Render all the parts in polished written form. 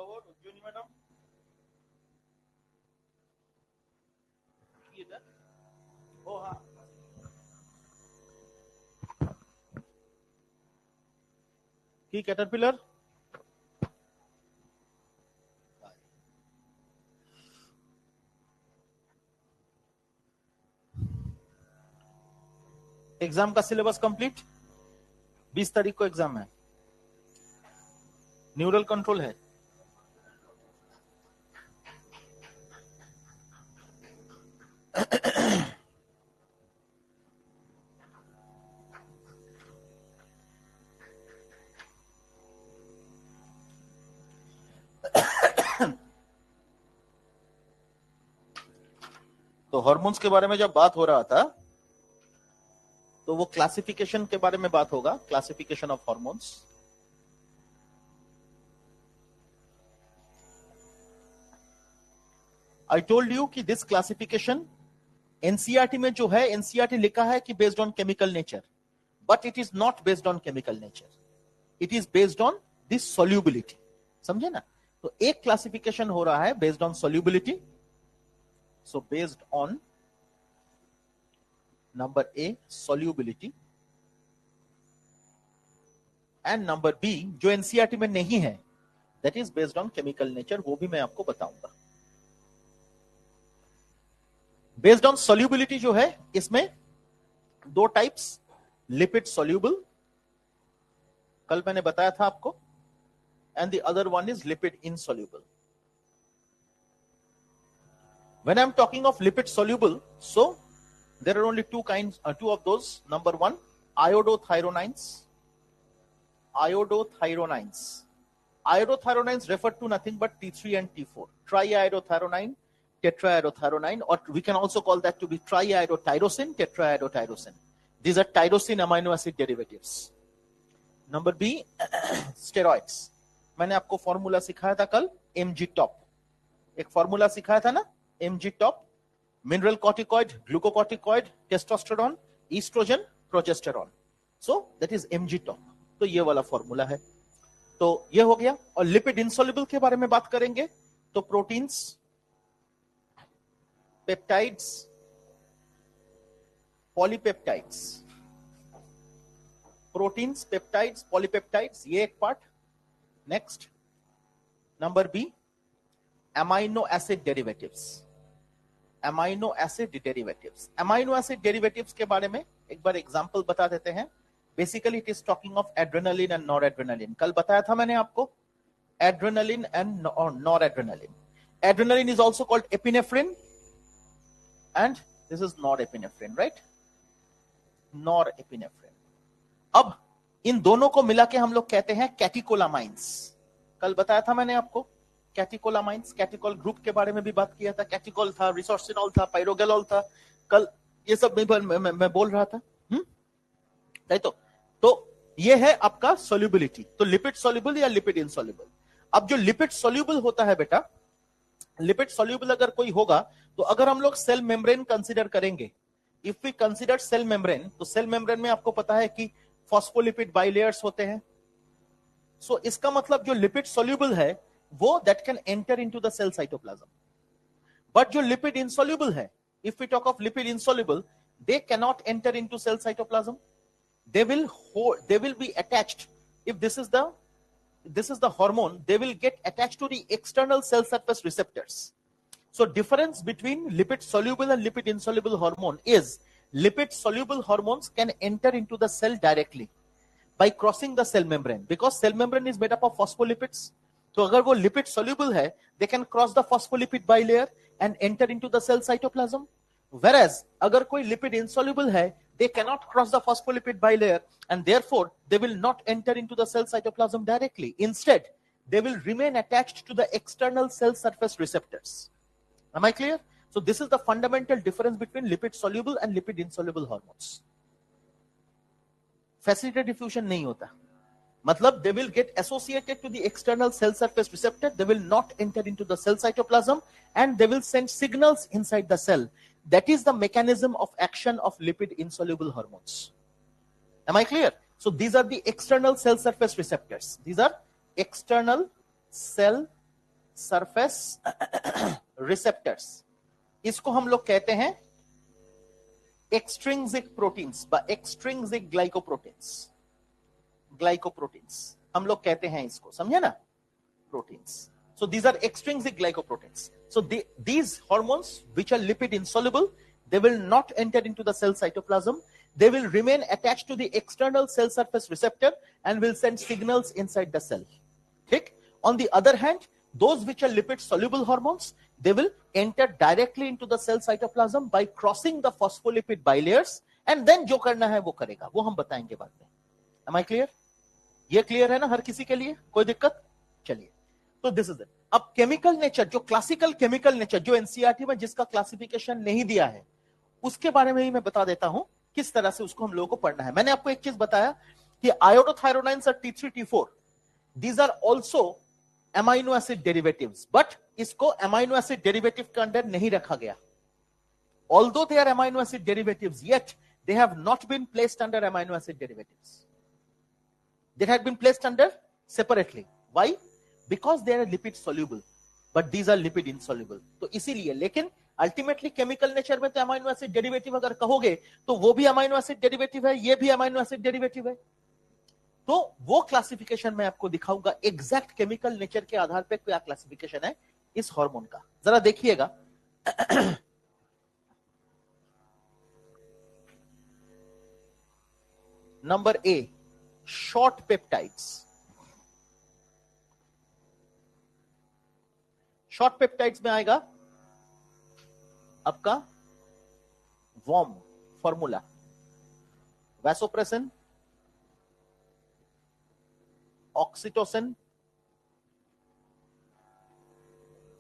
covered. Ujjwani madam? Oh, हाँ. की caterpillar exam का सिलेबस कंप्लीट. 20 तारीख को एग्जाम है. न्यूरल कंट्रोल है. तो हार्मोन्स के बारे में जब बात हो रहा था तो वो क्लासिफिकेशन के बारे में बात होगा. Classification of hormones. I told you कि दिस क्लासिफिकेशन एनसीईआरटी में जो है, एनसीईआरटी लिखा है कि based on chemical nature, but it is not based on chemical nature. It is based on this solubility. समझे ना? तो एक क्लासिफिकेशन हो रहा है based on solubility. So based on number A solubility and number B जो NCERT में नहीं है, that is based on chemical nature. वो भी मैं आपको बताऊंगा. बेस्ड ऑन सोल्यूबिलिटी जो है, इसमें दो टाइप्स. लिपिड सोल्यूबल, कल मैंने बताया था आपको, and the other one is lipid insoluble. When I'm talking of lipid soluble, so there are only two of those. Number one, iodothyronines. Iodothyronines. Iodothyronines refer to nothing but T3 and T4. Triiodothyronine, tetraiodothyronine, or we can also call that to be triiodotyrosine, tetraiodotyrosine. These are tyrosine amino acid derivatives. Number B, steroids. मैंने आपको formula सिखाया था कल, mg top. एक formula सिखाया था ना, mg top. Mineralocorticoid, glucocorticoid, testosterone, estrogen, progesterone. So that is mg top. तो ये वाला फॉर्मूला है. तो ये हो गया. और लिपिड इंसोल्युबल के बारे में बात करेंगे तो proteins, peptides, polypeptides. Proteins, peptides, polypeptides, ये एक part. Next number B, amino acid derivatives. Amino acid derivatives. Amino acid derivatives के बारे में एक बार एग्जांपल बता देते हैं. Basically it is talking of adrenaline and noradrenaline. कल बताया था मैंने आपको, adrenaline and noradrenaline. Adrenaline is also called epinephrine and this is norepinephrine, right? Norepinephrine. अब इन दोनों को मिला के हम लोग कहते हैं कैटिकोलामाइंस. कल बताया था मैंने आपको कैटिकोलामाइंस. कैटिकोल ग्रुप के बारे में भी बात किया था. कैटिकोल था, रिसोर्सिनॉल था, पाइरोगेलॉल था. कल ये सब मैं बोल रहा था. राइट? तो ये है आपका सोल्यूबिलिटी. तो लिपिड सोल्यूबल या लिपिड इनसोल्यूबल. अब जो लिपिड सोल्यूबल होता है बेटा, लिपिड सोल्यूबल अगर कोई होगा तो अगर हम लोग सेल मेम्ब्रेन कंसीडर करेंगे, if we consider cell membrane, तो सेल मेम्ब्रेन में आपको पता है कि फॉस्फोलिपिड बाइलेयर्स होते हैं. सो इसका मतलब जो लिपिड सोल्यूबल है वो that can enter into the cell cytoplasm. But जो लिपिड इनसोल्यूबल है, if we talk of lipid insoluble, they cannot enter into cell cytoplasm. They will be attached. If this is the hormone, they will get attached to the external cell surface receptors. So difference between lipid soluble and lipid insoluble hormone is lipid soluble hormones can enter into the cell directly by crossing the cell membrane, because cell membrane is made up of phospholipids. So अगर वो lipid soluble है, they can cross the phospholipid bilayer and enter into the cell cytoplasm. Whereas अगर कोई lipid insoluble है, they cannot cross the phospholipid bilayer and therefore they will not enter into the cell cytoplasm directly. Instead, they will remain attached to the external cell surface receptors. Am I clear? So this is the fundamental difference between lipid soluble and lipid insoluble hormones. Facilitated diffusion नहीं होता. मतलब they will get associated to the external cell surface receptor, they will not enter into the cell cytoplasm and they will send signals inside the cell. That is the mechanism of action of lipid insoluble hormones. Am I clear? So these are the external cell surface receptors. These are external cell surface receptors, इसको हम लोग कहते हैं extrinsic proteins बा extrinsic glycoproteins हम लोग कहते हैं इसको, समझे ना, proteins. So these are extrinsic glycoproteins. So these hormones which are lipid insoluble, they will not enter into the cell cytoplasm. They will remain attached to the external cell surface receptor and will send signals inside the cell. Okay? On the other hand, those which are lipid soluble hormones, they will enter directly into the cell cytoplasm by crossing the phospholipid bilayers and then जो करना है वो करेगा, वो हम बताएंगे बाद में. Am I clear? ये क्लियर है ना हर किसी के लिए, कोई दिक्कत? चलिए, तो दिस इज इट. अब केमिकल नेचर, जो क्लासिकल केमिकल नेचर जो एनसीईआरटी में जिसका क्लासिफिकेशन नहीं दिया है, उसके बारे में भी मैं बता देता हूं किस तरह से उसको हम लोगों को पढ़ना है. मैंने आपको एक चीज बताया कि आयोडोथायरोनाइंस और T3 T4 these are also amino acid derivatives, but इसको अमाइनो एसिड डेरिवेटिव के अंडर नहीं रखा गया. Although they are amino acid derivatives, yet they have not been placed under amino acid derivatives. They had been placed under separately. Why? Because they are lipid soluble, but these are lipid insoluble. तो इसीलिए, लेकिन ultimately chemical nature में तो amino acid derivative अगर कहोगे तो वो भी अमाइनो एसिड डेरिवेटिव है, ये भी अमाइनो एसिड डेरिवेटिव है. तो वो क्लासिफिकेशन मैं आपको दिखाऊंगा एग्जैक्ट केमिकल नेचर के आधार पे क्या क्लासिफिकेशन है इस हार्मोन का. जरा देखिएगा. Number A, short peptides. Short peptides में आएगा आपका warm formula, vasopressin, oxytocin,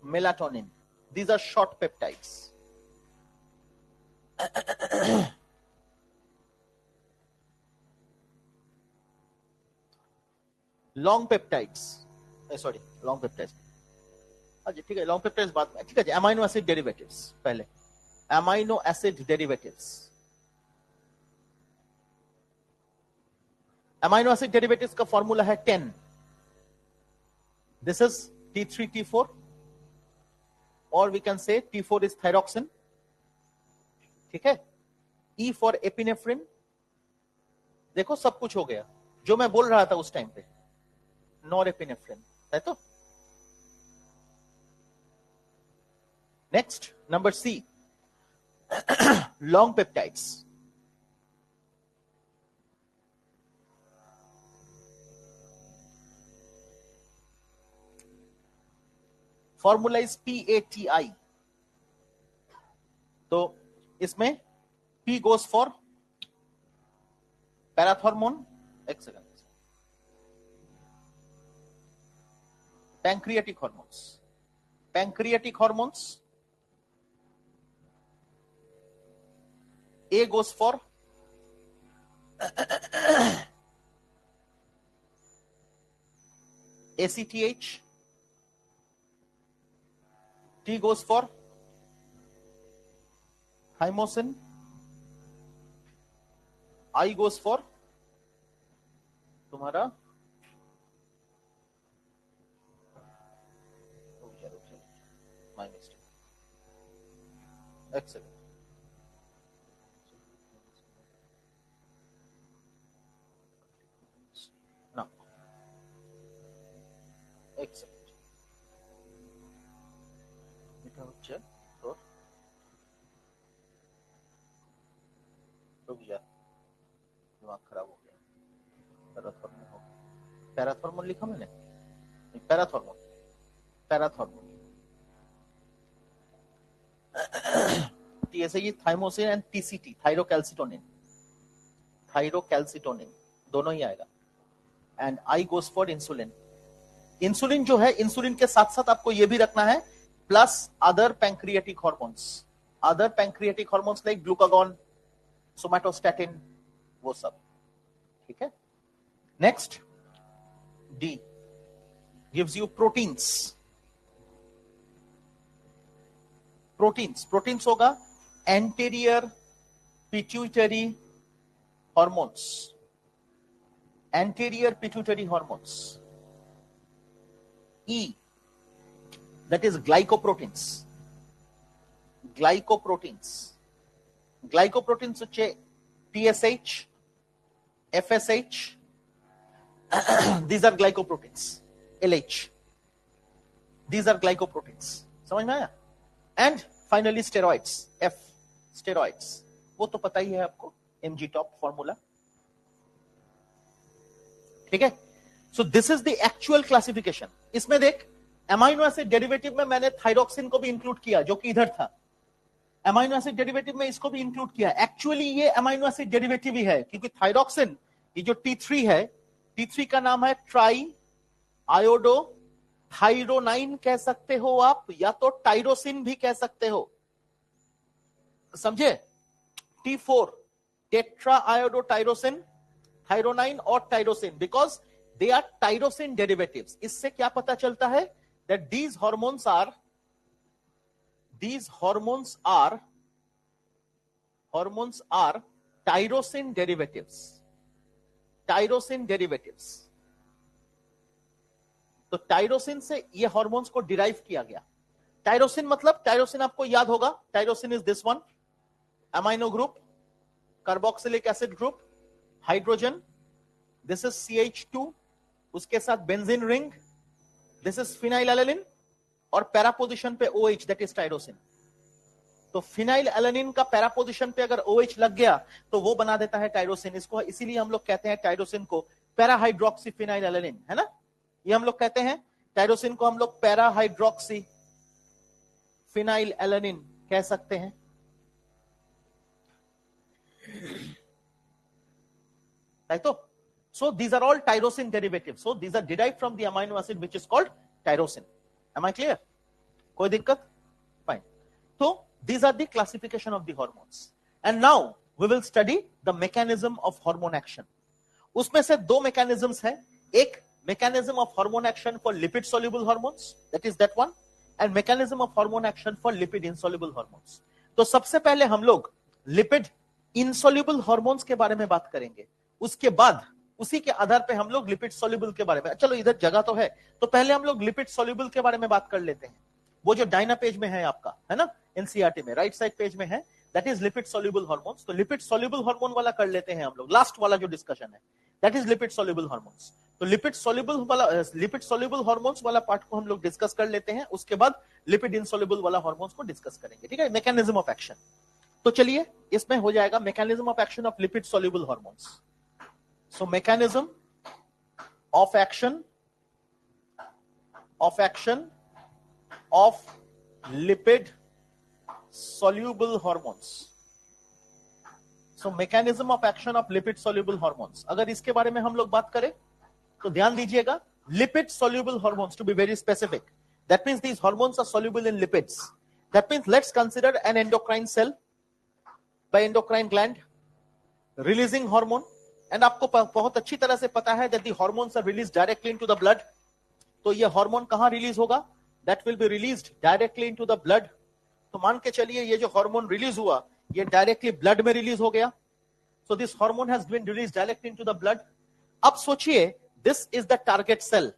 melatonin. These are short peptides. Long peptides, sorry long peptides, अच्छा ठीक है, लॉन्ग पेप्टाइड्स बाद में, ठीक है. अमाइनो एसिड डेरिवेटिव्स पहले, amino acid derivatives. Amino acid derivatives का फॉर्मूला है 10. दिस इज T3 T4 और we can say T4 is thyroxine. ठीक है. E for epinephrine. देखो सब कुछ हो गया जो मैं बोल रहा था उस टाइम पे, नॉरएपिनेफ्रिन है. तो next number C, long peptides. Formula is PATI. तो इसमें P गोज फॉर पैराथॉर्मोन, एक second, pancreatic hormones. Pancreatic hormones, A goes for ACTH, T goes for thymosin, I goes for तुम्हारा my mistake, excellent. Now, excellent. এটা হচ্ছে তোর रुक जा, दिमाग खराब हो गया. पैराथॉर्मोन हो गया. पैराथॉर्मोन लिखा मैंने, parathormone, parathormone. TSH, thymosin and TCT, thyrocalcitonin. Thyrocalcitonin दोनों ही आएगा. And I goes for insulin. Insulin जो है, इंसुलिन के साथ साथ आपको ये भी रखना है plus other pancreatic hormones. Other pancreatic hormones like glucagon, somatostatin, वो सब. ठीक है. Next D gives you proteins. Proteins होगा anterior pituitary hormones. Anterior pituitary hormones. E that is glycoproteins. Glycoproteins వచ్చే TSH, FSH, these are glycoproteins. LH, these are glycoproteins. समझ में आया? And finally steroids, F, steroids, वो तो पता ही है आपको, mg top formula. ठीक है? So this is the actual classification. इसमें देख, अमाइनो एसिड डेरिवेटिव में मैंने थायरोक्सिन को भी इंक्लूड किया जो कि इधर था. अमाइनो एसिड डेरिवेटिव में इसको भी इंक्लूड किया. एक्चुअली ये अमाइनो एसिड डेरिवेटिव ही है, क्योंकि थायरोक्सिन ये जो T3 है, T3 का नाम है ट्राई आयोडो थायरोनाइन कह सकते हो आप, या तो टाइरोसिन भी कह सकते हो. समझे? T4 tetra iodo tyrosine, thyronine और tyrosine, because they are tyrosine derivatives. इससे क्या पता चलता है? that these hormones are tyrosin derivatives. तो टाइरोसिन से ये हार्मोन्स को डिराइव किया गया. टाइरोसिन मतलब, टाइरोसिन आपको याद होगा, tyrosine is this one, amino group, carboxylic acid group, hydrogen, this is CH2, उसके साथ benzene ring, this is phenylalanine, और पैरा पोजीशन पे OH, दैट इज टाइरोसिन. तो फिनाइलएलेनिन का पैरा पोजीशन पे अगर OH लग गया तो वो बना देता है टाइरोसिन. इसको इसीलिए हम लोग कहते हैं टाइरोसिन को पैरा हाइड्रोक्सी फिनाइलएलेनिन, है ना? ये हम लोग कहते हैं टाइरोसिन को हम लोग पैरा हाइड्रोक्सी फिनाइलएलेनिन कह सकते हैं. राइट? तो so these are all tyrosin derivatives. So these are derived from the amino acid which is called tyrosin. Am I clear? कोई दिक्कत? Fine. So these are the classification of the hormones. And now we will study the mechanism of hormone action. उसमें से दो mechanisms है. एक mechanism of hormone action for lipid soluble hormones, that is that one, and mechanism of hormone action for lipid insoluble hormones. तो सबसे पहले हम लोग lipid insoluble hormones के बारे में बात करेंगे. उसके बाद उसी के आधार पे हम लोग लिपिड सोल्यूबल के बारे में, चलो इधर जगह तो है तो पहले हम लोग लिपिड सोल्यूबल के बारे में बात कर लेते हैं. वो जो डायना पेज में है आपका, है ना, एनसीईआरटी में राइट साइड पेज में है, that is lipid soluble hormones. तो लिपिड सोल्यूबल हार्मोन वाला कर लेते हैं हम लोग, लास्ट वाला जो डिस्कशन है, that is lipid soluble hormones. तो लिपिड सोल्यूबल हार्मोन्स वाला पार्ट को हम लोग डिस्कस कर लेते हैं. उसके बाद लिपिड इनसोल्यूबल वाला हार्मोन्स को डिस्कस करेंगे. ठीक है? Mechanism of action. तो चलिए इसमें हो जाएगा mechanism of action of lipid soluble hormones. So mechanism of action of lipid soluble hormones. So mechanism of action of lipid soluble hormones. अगर इसके बारे में हम लोग बात करें तो ध्यान दीजिएगा, lipid soluble hormones, to be very specific, that means these hormones are soluble in lipids. That means let's consider an endocrine cell by endocrine gland releasing hormone. And आपको बहुत अच्छी तरह से पता है that the hormones are released directly into the blood. तो ये hormone कहां रिलीज होगा? That will be released directly into the blood. तो मान के चलिए ये जो हार्मोन रिलीज हुआ ये डायरेक्टली ब्लड में रिलीज हो गया. So this hormone has been released directly into the blood. अब सोचिए, this is the target cell.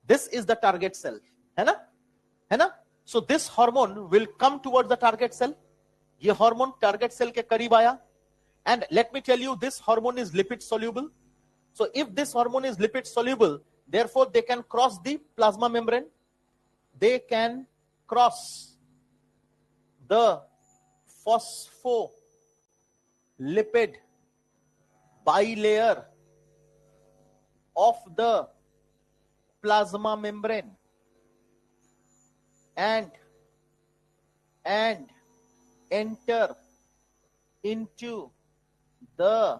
This is the target cell, है ना? है ना? So this hormone will come towards the target cell. ये हार्मोन टारगेट सेल के करीब आया. And let me tell you, this hormone is lipid soluble. So if this hormone is lipid soluble, therefore they can cross the plasma membrane. They can cross the phospholipid bilayer of the plasma membrane and enter into the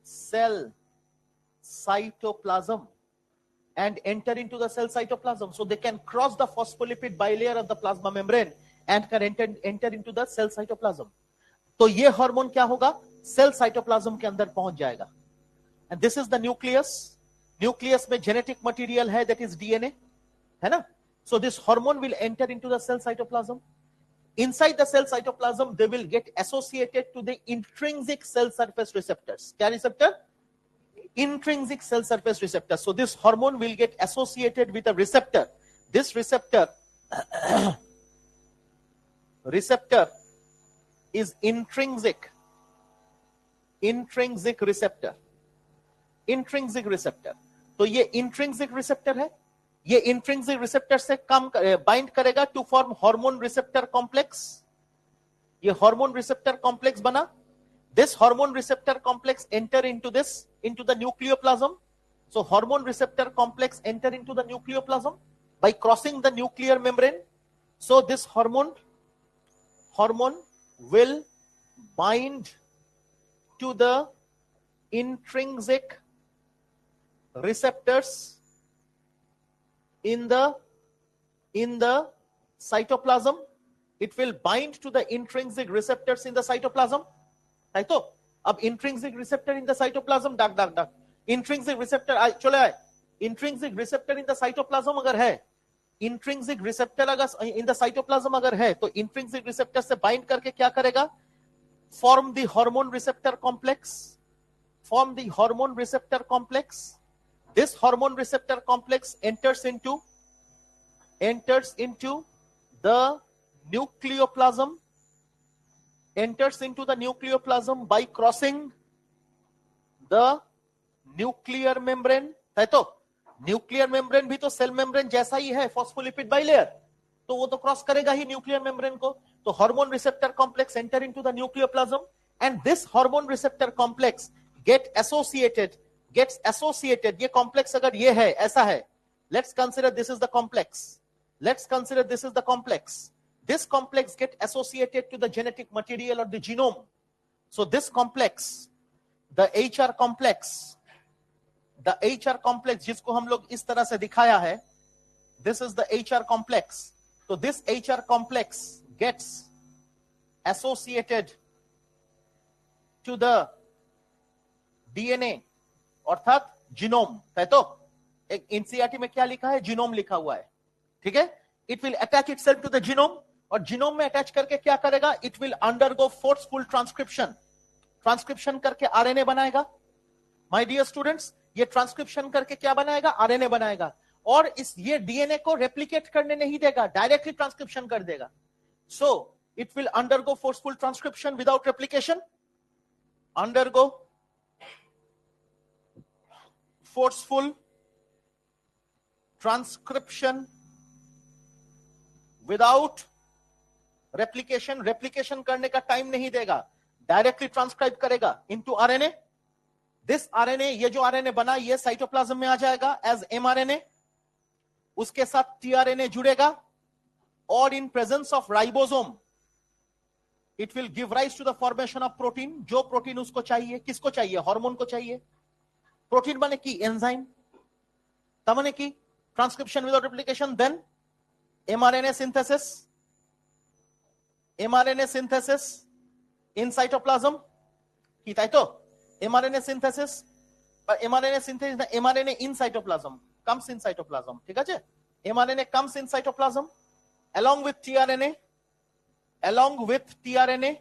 cell cytoplasm so they can cross the phospholipid bilayer of the plasma membrane and can enter into the cell cytoplasm. तो ये hormone क्या होगा? Cell cytoplasm के अंदर पहुंच जाएगा. And this is the nucleus. Nucleus में genetic material है, that is DNA, है ना? So this hormone will enter into the cell cytoplasm. Inside the cell cytoplasm, they will get associated to the intrinsic cell surface receptors. क्या receptor? Intrinsic cell surface receptors. So this hormone will get associated with a receptor. This receptor receptor is intrinsic receptor. intrinsic receptor, तो ये intrinsic receptor है, ये intrinsic receptor से combine करेगा to form hormone receptor complex. ये hormone receptor complex बना. This hormone receptor complex enter into the nucleoplasm. So hormone receptor complex enter into the nucleoplasm by crossing the nuclear membrane. So this hormone will bind to the intrinsic receptors in the cytoplasm. It will bind to the intrinsic receptors in the cytoplasm. है तो अब intrinsic receptor in the cytoplasm डाक intrinsic receptor चले आए. Intrinsic receptor in the cytoplasm अगर है, intrinsic receptor अगर in the cytoplasm अगर है, तो इंट्रिंसिक रिसेप्टर से बाइंड करके क्या करेगा? Form the hormone receptor complex. This hormone receptor complex enters into the nucleoplasm. Enters into the nucleoplasm by crossing the nuclear membrane. है तो न्यूक्लियर मेम्ब्रेन भी तो सेल मेम्ब्रेन जैसा ही है, फॉस्फोलिपिड बाइलेयर, तो वो तो क्रॉस करेगा ही न्यूक्लियर मेम्ब्रेन को. तो hormone receptor complex enter into the nucleoplasm and this hormone receptor complex gets associated. ये कॉम्प्लेक्स अगर ये है, ऐसा है, let's consider this is the complex. This complex get associated to the genetic material or the genome. So this complex, the HR complex जिसको हम लोग इस तरह से दिखाया है, this is the HR complex. So this HR complex gets associated to the DNA अर्थात genome. है तो एक एनसीईआरटी में क्या लिखा है? जीनोम लिखा हुआ है. ठीक है. It will attach itself to the genome. और जीनोम में अटैच करके क्या करेगा? It will undergo forceful transcription करके आरएनए बनाएगा. माय डियर स्टूडेंट्स, ये ट्रांसक्रिप्शन करके क्या बनाएगा? आरएनए बनाएगा. और ये डीएनए को रेप्लिकेट करने नहीं देगा, डायरेक्टली ट्रांसक्रिप्शन कर देगा. So it will undergo forceful transcription without replication. Undergo forceful transcription without replication करने का टाइम नहीं देगा, डायरेक्टली ट्रांसक्राइब करेगा इनटू आरएनए. दिस आरएनए, ये जो आरएनए बना, ये साइटोप्लाज्म में आ जाएगा एज एमआरएनए. उसके साथ टीआरएनए जुड़ेगा और in presence of ribosome it will give rise to the formation of protein. जो प्रोटीन उसको चाहिए, किसको चाहिए? हार्मोन को चाहिए. प्रोटीन बने की एंजाइम, तमने की transcription without replication, then mRNA synthesis in cytoplasm. ठीक है. तो mRNA synthesis mRNA in cytoplasm comes in cytoplasm. ठीक है. mRNA comes in cytoplasm along with tRNA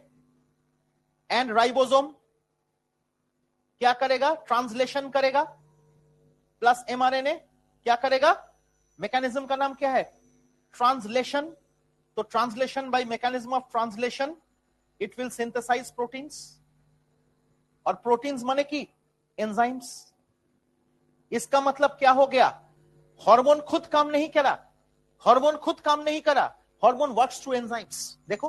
and ribosome क्या करेगा? ट्रांसलेशन करेगा. प्लस mRNA क्या करेगा? मैकेनिज्म का नाम क्या है? ट्रांसलेशन. तो translation by mechanism of translation it will synthesise proteins. और प्रोटीन्स माने की एंजाइम्स. इसका मतलब क्या हो गया? हार्मोन खुद काम नहीं करा, हार्मोन वर्क्स थ्रू एंजाइम्स. देखो,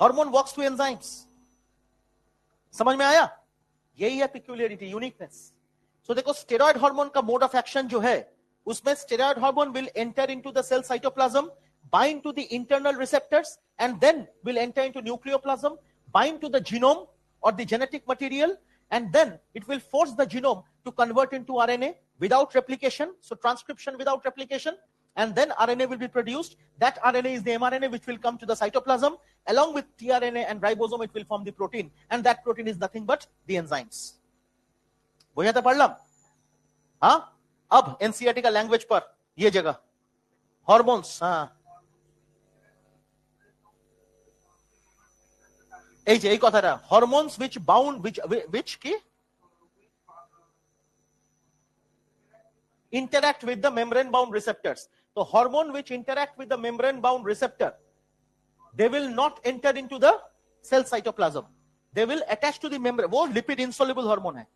हार्मोन वर्क्स थ्रू एंजाइम्स. समझ में आया? यही है पिक्यूलियरिटी, यूनिकनेस. सो देखो, स्टेरॉइड हार्मोन का मोड ऑफ एक्शन जो है, उसमें steroid hormone will enter into the cell cytoplasm, bind to the internal receptors, and then will enter into nucleoplasm, bind to the genome or the genetic material, and then it will force the genome to convert into RNA without replication. So transcription without replication, and then RNA will be produced. That RNA is the mRNA which will come to the cytoplasm. Along with tRNA and ribosome, it will form the protein, and that protein is nothing but the enzymes. बुझाते पढ़लम? हाँ. अब NCERT का language पर ये जगह hormones. हाँ, এই কথাটা, হরমোনস which bound which কি interact with the membrane bound receptors. तो hormone which interact with the membrane bound receptor, they will not enter into the cell cytoplasm, they will attach to the membrane. वो lipid insoluble hormone है,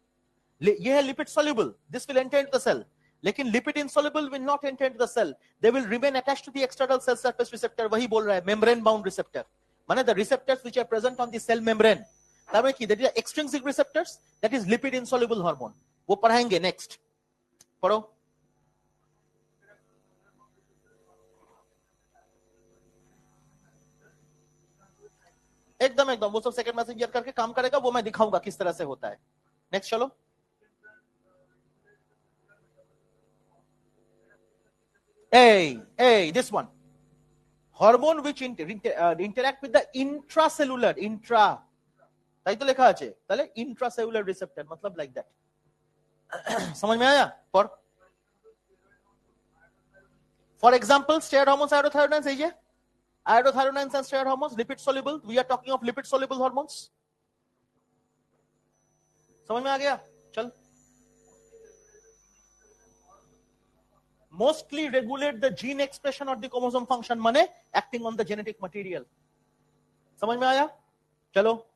ये है lipid soluble, this will enter into the cell. लेकिन lipid insoluble will not enter into the cell, they will remain attached to the external cell surface receptor. वही बोल रहा है membrane bound receptor, माने the receptors which are present on the cell membrane. that is extrinsic receptors, that is lipid insoluble hormone. वो पढ़ाएंगे next. पढ़ो. एकदम वो सब सेकंड मैसेंजर करके काम करेगा, वो मैं दिखाऊंगा किस तरह से होता है. नेक्स्ट चलो. This one. Hormone which interact with the intracellular, তাই তো লেখা আছে, তাহলে intracellular receptor मतलब like that. समझ में आया? For example, steroid hormones, iodothyronines, है ये iodothyronines and steroid hormones, lipid soluble. We are talking of lipid soluble hormones. समझ में आ गया? चल. Mostly regulate the gene expression or the chromosome function, माने acting on the genetic material. समझ में आया? चलो.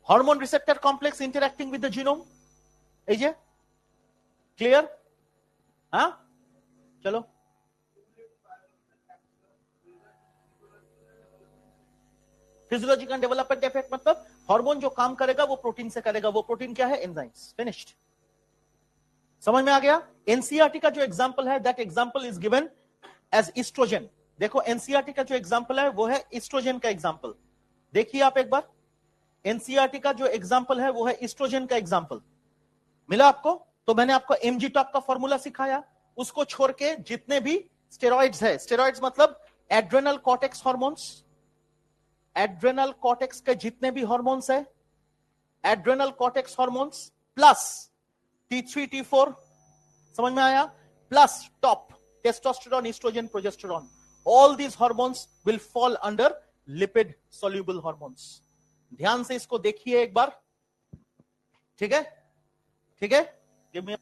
Hormone receptor complex interacting with the genome. है clear? हाँ? चलो. फिजियोलॉजिकल एंड डेवलपमेंट इफेक्ट मतलब हार्मोन जो काम करेगा वो प्रोटीन से करेगा. वो प्रोटीन क्या है? एंजाइम्स. फिनिश्ड. समझ में आ गया? एनसीईआरटी का जो एग्जांपल है, that example is given as estrogen. देखो एनसीईआरटी का जो एग्जांपल है वो है ईस्ट्रोजन का एग्जांपल. देखिए आप एक बार, एनसीईआरटी का जो एग्जांपल है वो है ईस्ट्रोजन का एग्जांपल. मिला आपको? तो मैंने आपको एमजी टॉक का फॉर्मूला सिखाया, उसको छोड़ के जितने भी स्टेरॉइड्स है, स्टेरॉइड्स मतलब adrenal cortex hormones, adrenal cortex के जितने भी हार्मोन्स है, adrenal cortex hormones plus T3 T4, समझ में आया? Plus top testosterone, estrogen, progesterone, all these hormones will fall under lipid soluble hormones. ध्यान से इसको देखिए एक बार. ठीक है? ठीक है? Give me.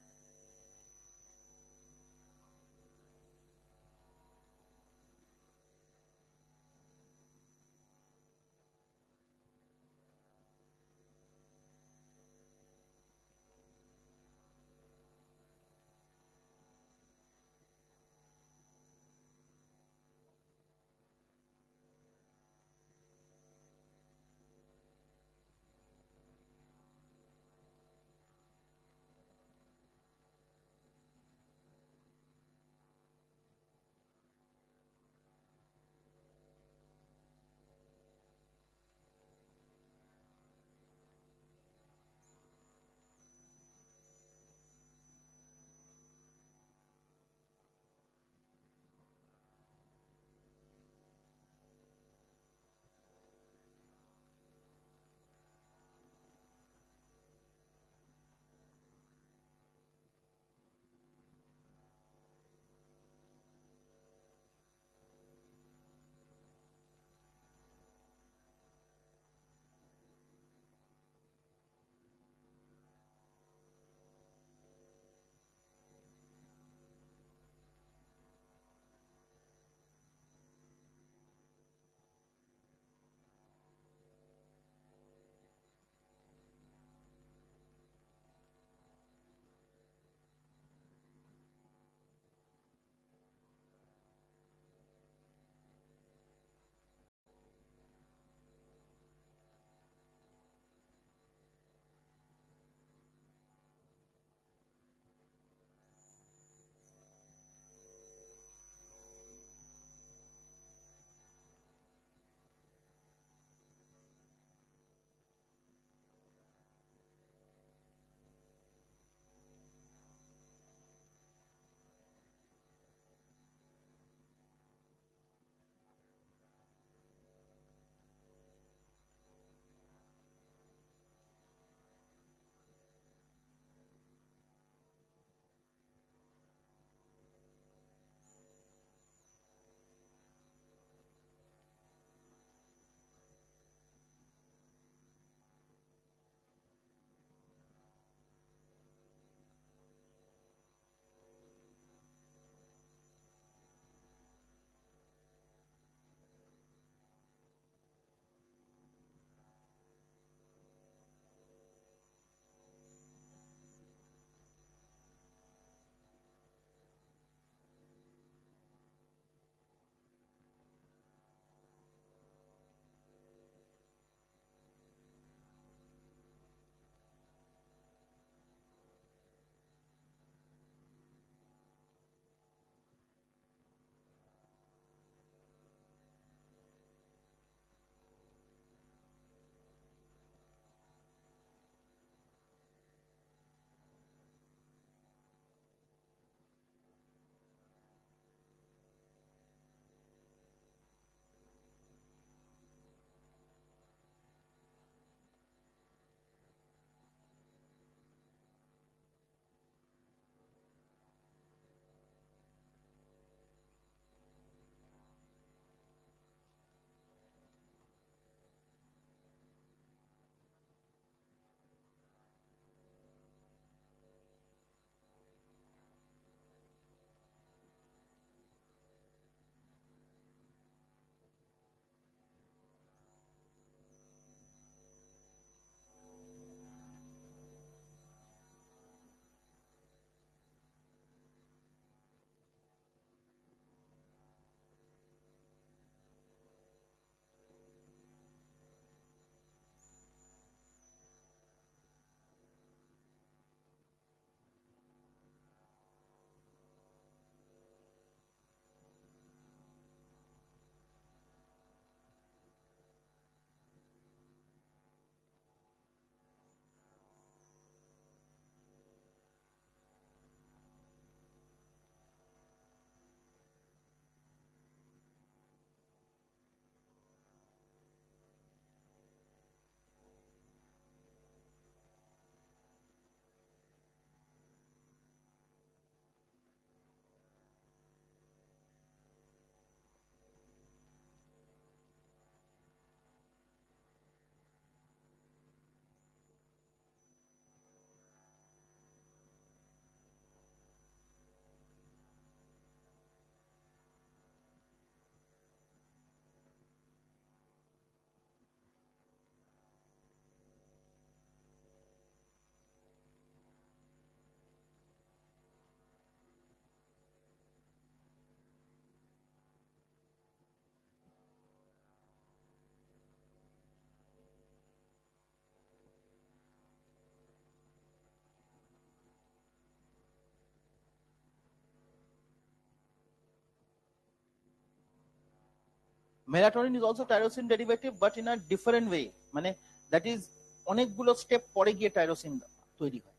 Melatonin is also tyrosine derivative but in a different way, মানে দ্যাট ইজ অনেকগুলো স্টেপ পরে গিয়ে টাইরোসিন তৈরি হয়,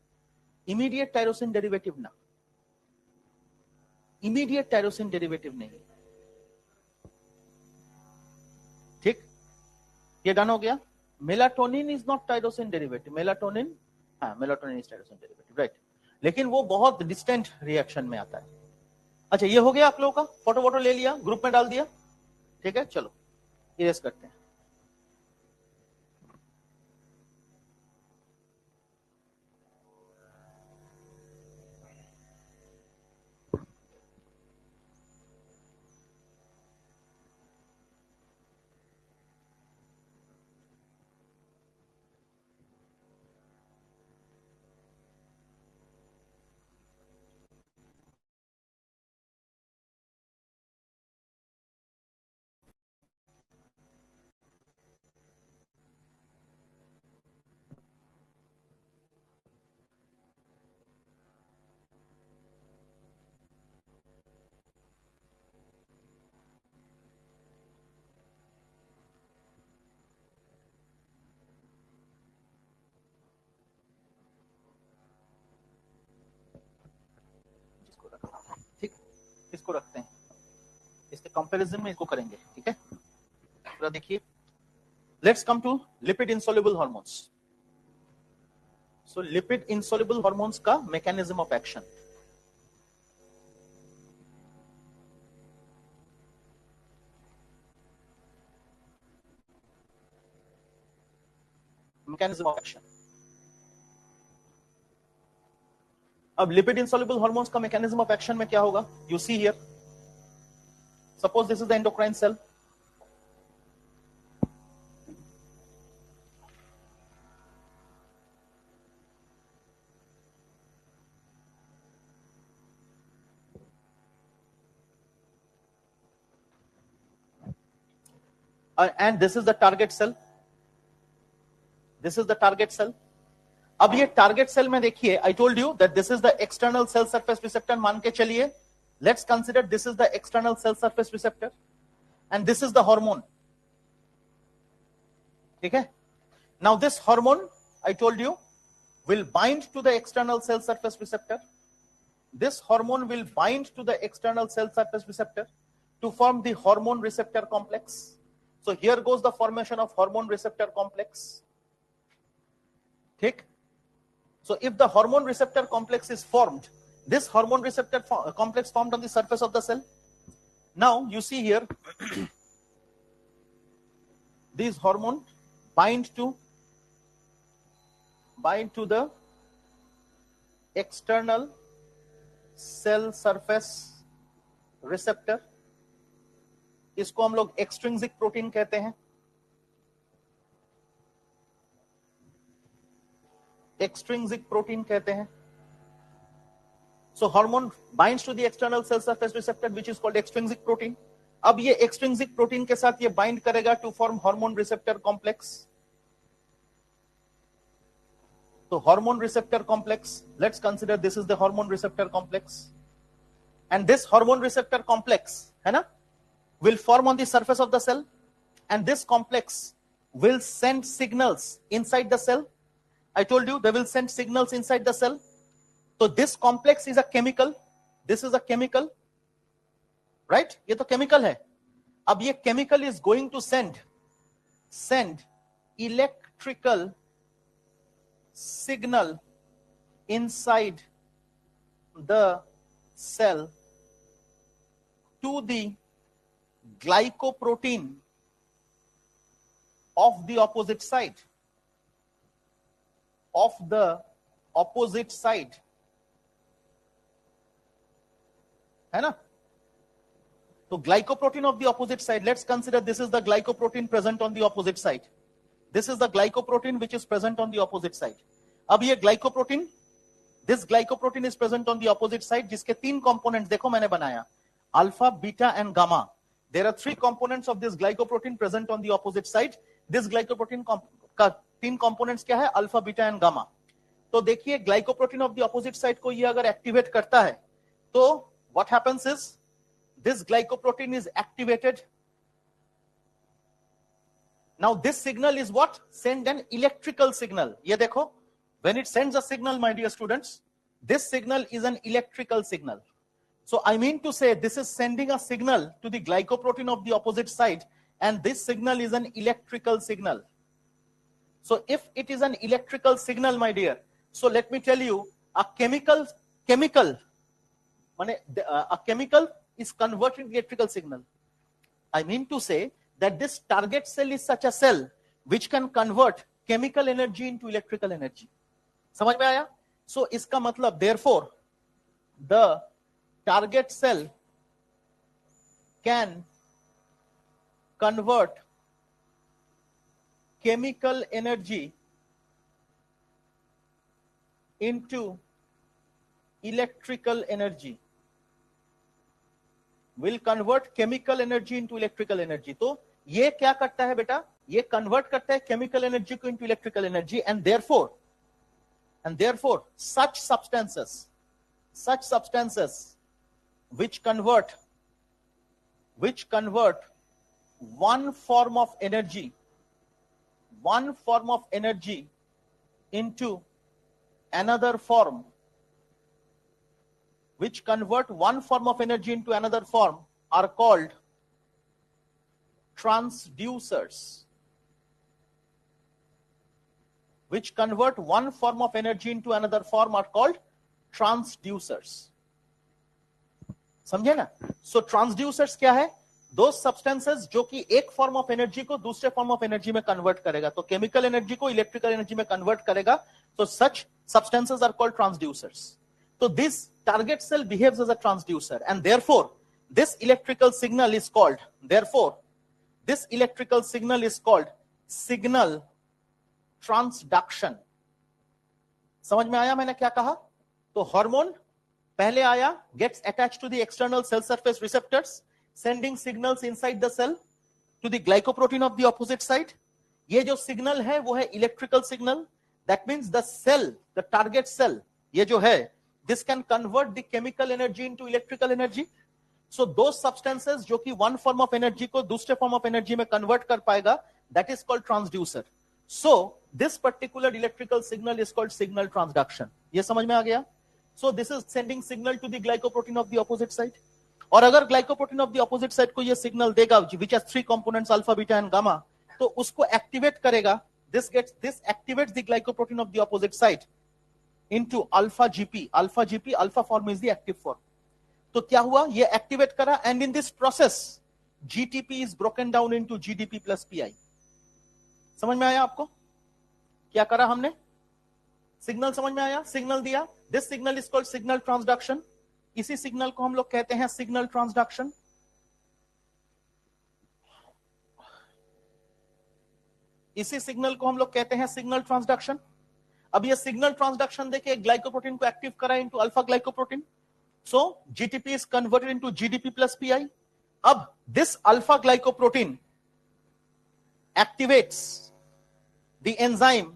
ইমিডিয়েট টাইরোসিন ডেরিভেটিভ না, इमीडिएट टायरोसिन डेरिवेटिव नहीं। ठीक, ये डन हो गया। Melatonin is not tyrosine derivative, melatonin, हाँ melatonin is tyrosine derivative, right, लेकिन वो बहुत डिस्टेंट रिएक्शन में आता है। अच्छा ये हो गया आप लोगों का, फोटो वोटो ले लिया, ग्रुप में डाल दिया, ठीक है, चलो इरेज करते हैं। ठीक, इसको रखते हैं, इसके कंपैरिजन में इसको करेंगे, ठीक है। पूरा देखिए, let's come to lipid insoluble hormones. So lipid insoluble hormones का mechanism of action, mechanism of action. अब लिपिड इंसॉल्युबल हार्मोन्स का मैकेनिज्म ऑफ एक्शन में क्या होगा, you see here, suppose this is the endocrine cell, and this is the target cell, this is the target cell। अब ये target cell में देखिए, I told you that this is the external cell surface receptor, मान के चलिए, let's consider this is the external cell surface receptor and this is the hormone, ठीक है। Now this hormone I told you will bind to the external cell surface receptor, this hormone will bind to the external cell surface receptor to form the hormone receptor complex। So here goes the formation of hormone receptor complex, ठीक। So if the hormone receptor complex is formed, this hormone receptor complex formed on the surface of the cell, now you see here these hormone bind to the external cell surface receptor, इसको हम लोग extrinsic protein कहते हैं, extrinsic protein कहते हैं। So hormone binds to the external cell surface receptor which is called extrinsic protein. अब ये extrinsic protein के साथ ये बाइंड करेगा to form hormone receptor complex. तो hormone receptor complex, let's consider this is the hormone receptor complex and this hormone receptor complex है ना, will form on the surface of the cell and this complex will send signals inside the cell। I told you they will send signals inside the cell। So this complex is a chemical, this is a chemical, right, ये तो chemical है। अब ये chemical is going to send electrical signal inside the cell to the glycoprotein of the opposite side, है ना। तो glycoprotein of the opposite side, let's consider this is the glycoprotein present on the opposite side, this is the glycoprotein which is present on the opposite side। अब ये glycoprotein, this glycoprotein is present on the opposite side, जिसके तीन components देखो मैंने बनाया, alpha, beta and gamma। There are three components of this glycoprotein present on the opposite side। This glycoprotein का तीन components क्या है, alpha, beta and gamma। तो देखिए glycoprotein of the opposite side को ये अगर activate करता है तो what happens is this glycoprotein is activated Now this signal is what? Send an electrical signal. ये देखो, when it sends a signal, my dear students, this signal is an electrical signal. So I mean to say this is sending a signal to the glycoprotein of the opposite side, and this signal is an electrical signal. So if it is an electrical signal, my dear, so let me tell you, a chemical is converting electrical signal. I mean to say that this target cell is such a cell which can convert chemical energy into electrical energy. समझ में आया? So इसका मतलब, therefore, the target cell can convert chemical energy into electrical energy. Will convert chemical energy into electrical energy. तो ये क्या करता है बेटा? ये convert करता है chemical energy को into electrical energy, and therefore such substances which convert one form of energy into another form, are called transducers. Which convert one form of energy into another form are called transducers. समझे ना? So transducers क्या है? Those substances जो कि एक form of energy को दूसरे form of energy में convert करेगा. तो chemical energy को electrical energy में convert करेगा. So such substances are called transducers. So this target cell behaves as a transducer, and therefore this electrical signal is called signal transduction. समझ में आया मैंने क्या कहा? तो हार्मोन पहले आया, gets attached to the external cell surface receptors, sending signals inside the cell to the glycoprotein of the opposite side. ये जो signal है वो है electrical signal. That means the target cell, ये जो है, this can convert the chemical energy into electrical energy. So those substances जो कि one form of energy को दूसरे form of energy में convert कर पाएगा, that is called transducer. So this particular electrical signal is called signal transduction. ये समझ में आ गया? So this is sending signal to the glycoprotein of the opposite side. और अगर glycoprotein of the opposite side को ये signal देगा, which has three components alpha, beta and gamma, तो उसको activate करेगा. This activates the glycoprotein of the opposite side into alpha GP. Alpha form is the active form. तो क्या हुआ? ये activate करा, and in this process GTP is broken down into GDP plus PI. समझ में आया आपको? क्या करा हमने? सिग्नल समझ में आया? सिग्नल दिया. This signal is called signal transduction. इसी सिग्नल को हम लोग कहते हैं सिग्नल ट्रांसडक्शन. इसी सिग्नल को हम लोग कहते हैं सिग्नल ट्रांसडक्शन. अब ये सिग्नल ट्रांसडक्शन देखिए, ग्लाइकोप्रोटीन को एक्टिव करा into alpha glycoprotein. So GTP is converted into GDP plus PI. अब this alpha glycoprotein activates the enzyme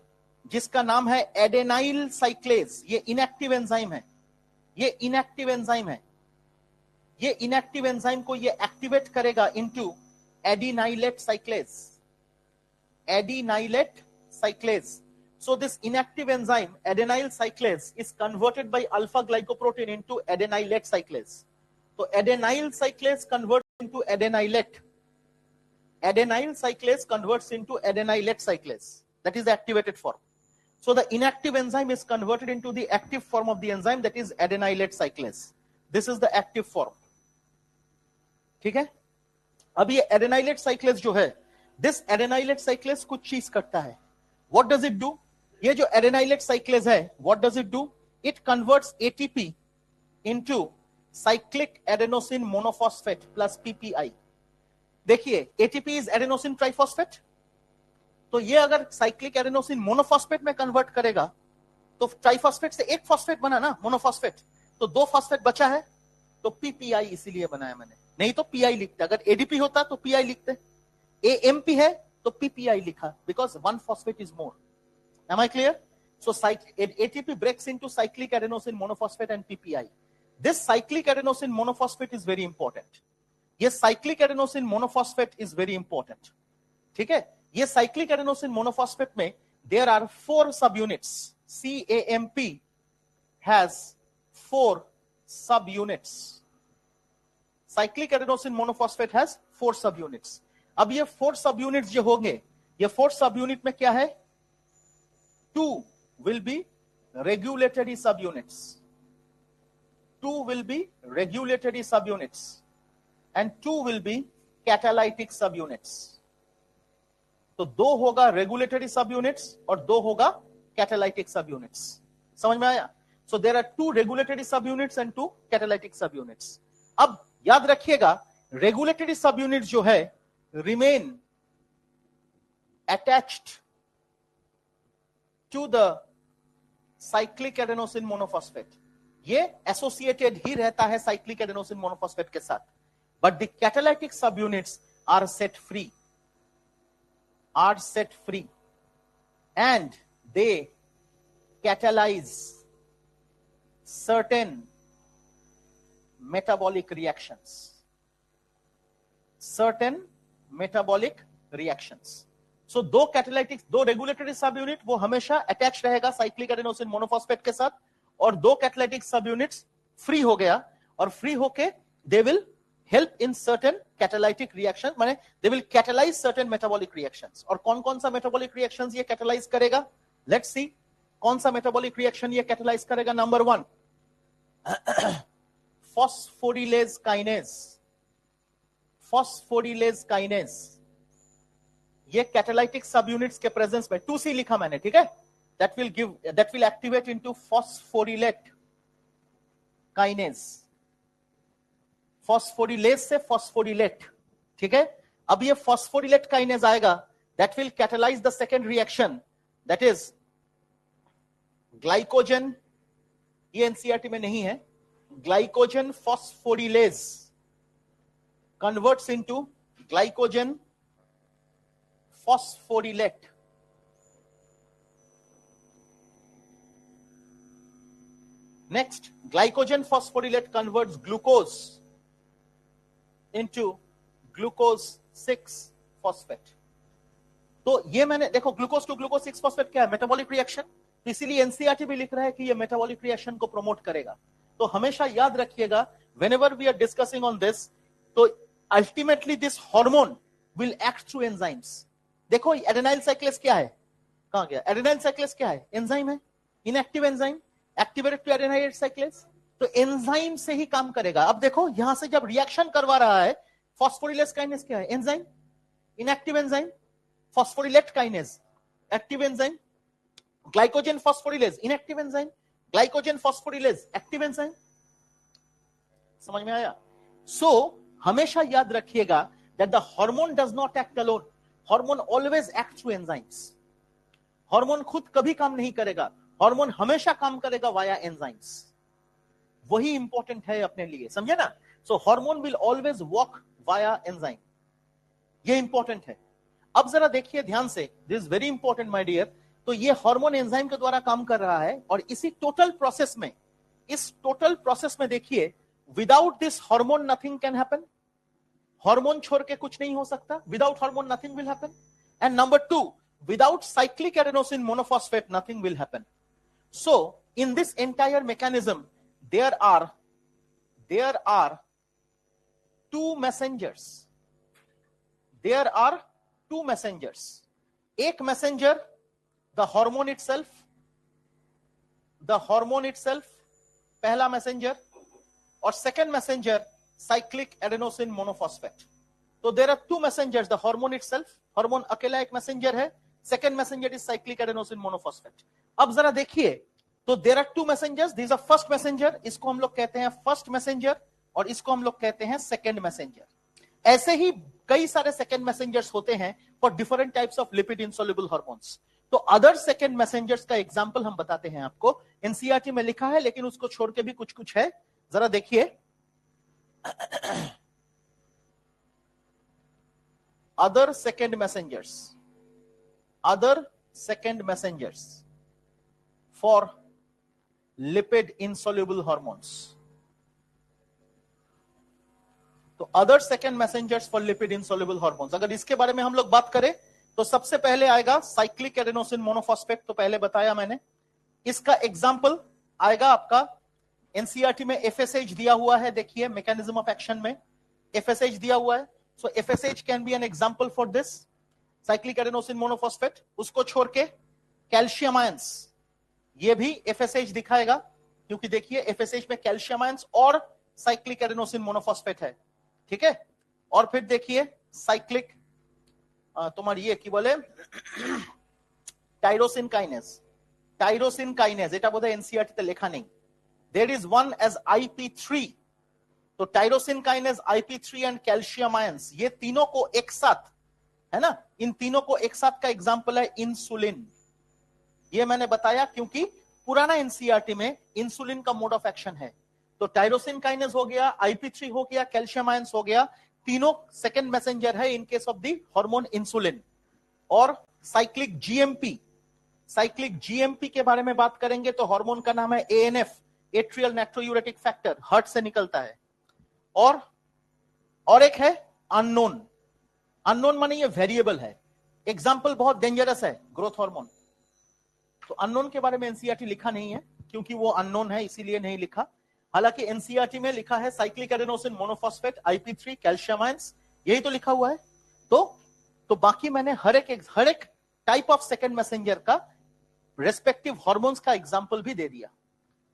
जिसका नाम है एडेनाइल साइक्लेज. ये इनएक्टिव एंजाइम है. ये इनएक्टिव एंजाइम को ये एक्टिवेट करेगा into adenylate साइक्लेज. So this inactive enzyme adenyl cyclase is converted by alpha glycoprotein into adenylate cyclase. So adenyl cyclase converts into adenylate. Adenyl cyclase converts into adenylate cyclase. That is the activated form. So the inactive enzyme is converted into the active form of the enzyme, that is adenylate cyclase. This is the active form. ठीक है? अब ये adenylate cyclase जो है, this adenylate cyclase कुछ चीज करता है. What does it do? ये जो adenylate cyclase है, what does it do? It converts ATP into cyclic adenosine monophosphate plus PPI. देखिए, ATP is adenosine triphosphate. तो ये अगर cyclic adenosine monophosphate में convert करेगा, तो ट्राइफॉस्फेट से एक फॉस्फेट बना ना, मोनोफॉस्फेट. तो दो फॉस्फेट बचा है, तो PPI इसीलिए बनाया मैंने. नहीं तो PI लिखते. अगर ADP होता तो PI लिखते. AMP है तो PPI लिखा, because one phosphate is more. Am I clear? So ATP breaks into cyclic adenosine monophosphate and PPI. This cyclic adenosine monophosphate is very important. Yes, cyclic adenosine monophosphate is very important. ठीक है? ये cyclic adenosine monophosphate में there are 4 सब units. CAMP has 4 sub units. Cyclic adenosine monophosphate has 4 sub units. अब ये 4 sub units जो होंगे, ये 4 sub unit में क्या है? 2 will be regulatory sub units. 2 will be regulatory sub units and 2 will be catalytic sub units. तो 2 होगा regulatory sub units और 2 होगा catalytic sub units. समझ में आया? So there are 2 regulatory subunits and 2 catalytic subunits. अब याद रखिएगा, regulatory subunits जो है remain attached to the cyclic adenosine monophosphate. ये associated ही रहता है cyclic adenosine monophosphate के साथ. But the catalytic subunits are set free. And they catalyze certain metabolic reactions. So दो कैटालाइटिक, 2 रेगुलेटरी सब यूनिट वो हमेशा अटैच रहेगा साइक्लिक एडेनोसिन मोनोफॉस्फेट के साथ, और 2 कैटालाइटिक सब यूनिट्स फ्री हो गया, और फ्री होके they will help in certain catalytic reaction, माने they will catalyze certain metabolic reactions. और कौन-कौन सा मेटाबॉलिक रिएक्शंस ये कैटालाइज करेगा? लेट्स सी कौन सा मेटाबॉलिक रिएक्शन ये कैटालाइज करेगा. Number 1, phosphorylase kinase. ये कैटालाइटिक सब यूनिट्स के प्रेजेंस में 2C लिखा मैंने, ठीक है, that will activate into phosphorylate kinase. फॉस्फोरिलेज से फॉस्फोरिलेट, ठीक है. अब ये फॉस्फोरिलेट काइनेज आएगा, that will catalyze the second reaction, that is glycogen. ये एनसीईआरटी में नहीं है. Glycogen phosphorylase converts into glycogen phosphorylate. Next, glycogen phosphorylate converts glucose into glucose 6 phosphate. तो ये मैंने देखो, ग्लूकोज टू ग्लूकोज 6 फॉस्फेट क्या है? Metabolic reaction. तो इसीलिए एनसीईआरटी भी लिख रहा है कि ये मेटाबॉलिक रिएक्शन को प्रमोट करेगा. तो हमेशा याद रखिएगा, whenever we are discussing on this, तो ultimately this hormone will act through enzymes. देखो एडेनाइल साइक्लेस क्या है? कहां गया? एडेनाइल साइक्लेस क्या है? एंजाइम है, inactive enzyme activated to adenyl cyclase. तो एंजाइम से ही काम करेगा. अब देखो यहां से जब रिएक्शन करवा रहा है, फॉस्फोरिलेज काइनेज क्या है? Enzyme, inactive enzyme. Phosphorylate kinase active enzyme. Glycogen phosphorylase inactive enzyme. Glycogen phosphorylase active enzyme. समझ में आया? सो हमेशा याद रखिएगा that the hormone does not act alone. Hormone always acts through enzymes. Hormone खुद कभी काम नहीं करेगा, हार्मोन हमेशा काम करेगा वाया एंजाइम्स. वही इंपॉर्टेंट है अपने लिए, समझे ना? So hormone will always walk via enzyme. ये इंपॉर्टेंट है. अब जरा देखिए ध्यान से, this is very important my dear. तो ये हार्मोन एंजाइम के द्वारा काम कर रहा है, और इसी टोटल प्रोसेस में, इस टोटल प्रोसेस में देखिए, without this hormone nothing can happen. Hormone छोड़ के कुछ नहीं हो सकता. Without hormone nothing will happen. And number 2, without cyclic adenosine monophosphate nothing will happen. So in this entire mechanism there are two messengers. एक messenger, the hormone itself, पहला messenger, और second messenger cyclic adenosine monophosphate. तो there are two messengers, the hormone itself, hormone अकेला एक messenger है, second messenger is cyclic adenosine monophosphate. अब जरा देखिए, तो there are two messengers. This is a first messenger, इसको हम लोग कहते हैं फर्स्ट मैसेंजर, और इसको हम लोग कहते हैं सेकंड मैसेंजर. ऐसे ही कई सारे सेकंड मैसेंजर्स होते हैं for different types of lipid insoluble hormones. तो अदर सेकंड मैसेंजर्स का एग्जांपल हम बताते हैं आपको. एनसीईआरटी में लिखा है, लेकिन उसको छोड़ के भी कुछ है. जरा देखिए, other second messengers for lipid insoluble hormones. तो other second messengers for lipid insoluble hormones, अगर इसके बारे में हम लोग बात करें तो सबसे पहले आएगा साइक्लिक एडेनोसिन मोनोफॉस्फेट, तो पहले बताया मैंने। इसका एग्जाम्पल आएगा आपका एनसीईआरटी में एफएसएच दिया हुआ है, देखिए मैकेनिज्म ऑफ एक्शन में एफएसएच दिया हुआ है। So FSH can be an example for this cyclic adenosine monophosphate. उसको छोड़ के कैल्शियम आयंस, ये भी एफएसएच दिखाएगा, क्योंकि देखिए एफएसएच में कैल्शियम आयंस और साइक्लिक एडेनोसिन मोनोफॉस्फेट है, ठीक है। और फिर देखिए साइक्लिक तुम्हारी ये की बोले टाइरोसिन काइनेज, टाइरोसिन काइनेज এটা বোধহয় এনসিইআরটি তে লেখা নেই। There is one as IP3, तो tyrosine kinase, IP3 and calcium ions, ये तीनों को एक साथ, है ना, इन तीनों को एक साथ का एग्जांपल है इंसुलिन। ये मैंने बताया क्योंकि पुराना एनसीईआरटी में इंसुलिन का मोड ऑफ एक्शन है। तो टाइरोसिन काइनेज हो गया, IP3 हो गया, कैल्शियम आयंस हो गया, तीनों सेकंड मैसेंजर है in case of the hormone insulin. और साइक्लिक जीएमपी, साइक्लिक जीएमपी के बारे में बात करेंगे तो हार्मोन का नाम है ANF, एट्रियल नाइट्रोयूरेटिक फैक्टर, हार्ट से निकलता है। और एक है अननोन, अननोन माने ये वेरिएबल है, एग्जांपल बहुत डेंजरस है ग्रोथ हार्मोन। तो अननोन के बारे में एनसीईआरटी लिखा नहीं है क्योंकि वो अननोन है, इसीलिए नहीं लिखा। हालांकि एनसीईआरटी में लिखा है cyclic adenosine monophosphate, IP3, calcium ions, यही तो लिखा हुआ है। तो बाकी मैंने हर एक टाइप ऑफ सेकंड मैसेंजर का रेस्पेक्टिव हार्मोन्स का एग्जांपल भी दे दिया।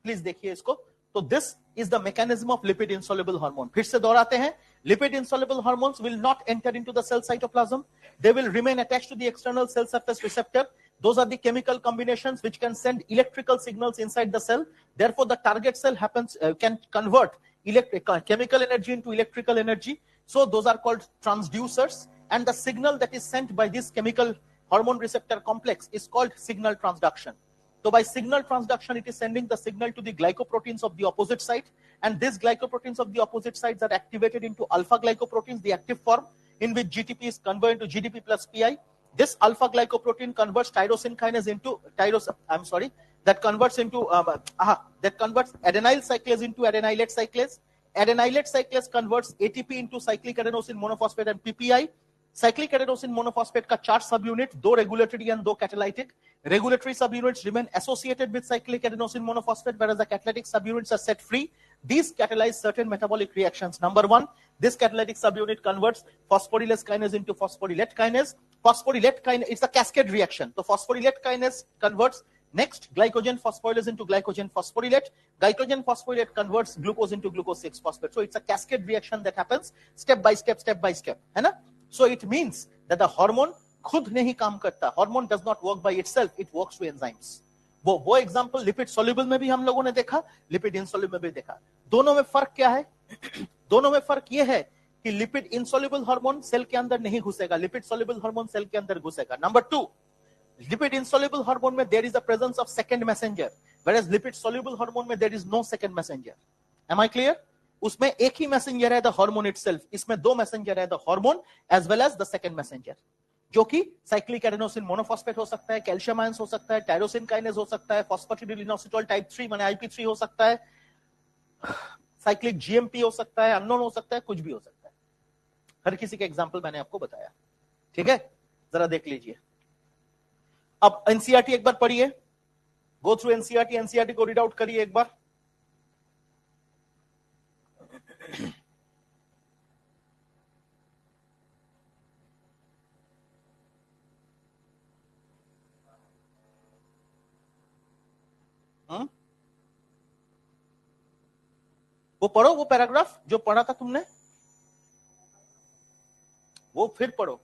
प्लीज देखिए इसको। तो this is the mechanism of lipid insoluble hormone. फिर से दोहराते हैं, lipid insoluble hormones will not enter into the cell cytoplasm. They will remain attached to the external cell surface receptor. Those are the chemical combinations which can send electrical signals inside the cell. Therefore, the target cell can convert chemical energy into electrical energy. So those are called transducers. And the signal that is sent by this chemical hormone receptor complex is called signal transduction. So by signal transduction, it is sending the signal to the glycoproteins of the opposite site, and these glycoproteins of the opposite sites are activated into alpha glycoproteins, the active form, in which GTP is converted into GDP plus PI. This alpha glycoprotein converts tyrosin kinase into that converts adenyl cyclase into adenylate cyclase. Adenylate cyclase converts ATP into cyclic adenosine monophosphate and PPI. Cyclic adenosine monophosphate का 4 subunit, 2 regulatory and 2 catalytic. Regulatory subunits remain associated with cyclic adenosine monophosphate, whereas the catalytic subunits are set free. These catalyze certain metabolic reactions. Number one, this catalytic subunit converts phosphorylase kinase into phosphorylate kinase. Phosphorylate kinase, it's a cascade reaction. So phosphorylate kinase converts next glycogen phosphorylase into glycogen phosphorylate. Glycogen phosphorylate converts glucose into glucose 6-phosphate. So it's a cascade reaction that happens step by step, है ना? So it means that the hormone खुद नहीं काम करता. Hormone does not work by itself, it works through enzymes. वो example lipid soluble में भी हम लोगों ने देखा, लिपिड इनसोल्यूबल में भी देखा. दोनों में फर्क क्या है? दोनों में फर्क ये है कि लिपिड इनसोल्यूबल हार्मोन सेल के अंदर नहीं घुसेगा, लिपिड सोल्यूबल हार्मोन सेल के अंदर घुसेगा. नंबर 2, लिपिड इनसोल्यूबल हार्मोन में there is a presence of second messenger, whereas lipid soluble hormone में there is no second messenger. Am I clear? उसमें एक ही मैसेंजर है, द हार्मोन इटसेल्फ. इसमें दो मैसेंजर है, the hormone as well as the second messenger, जो कि साइक्लिक एडेनोसिन मोनोफॉस्फेट हो सकता है, कैल्शियम आयंस हो सकता है, टायरोसिन काइनेज हो सकता है, फॉस्फेटिडिलिनोसिटोल टाइप 3 माने IP3 हो सकता है, साइक्लिक जीएमपी हो सकता है, अननोन हो सकता है, कुछ भी हो सकता है. हर किसी के एग्जांपल मैंने आपको बताया. ठीक है, जरा देख लीजिए. अब एनसीईआरटी एक बार पढ़िए, गो थ्रू एनसीईआरटी को रीड आउट करिए एक बार. वो पढ़ो, वो पैराग्राफ जो पढ़ा था तुमने, वो फिर पढ़ो.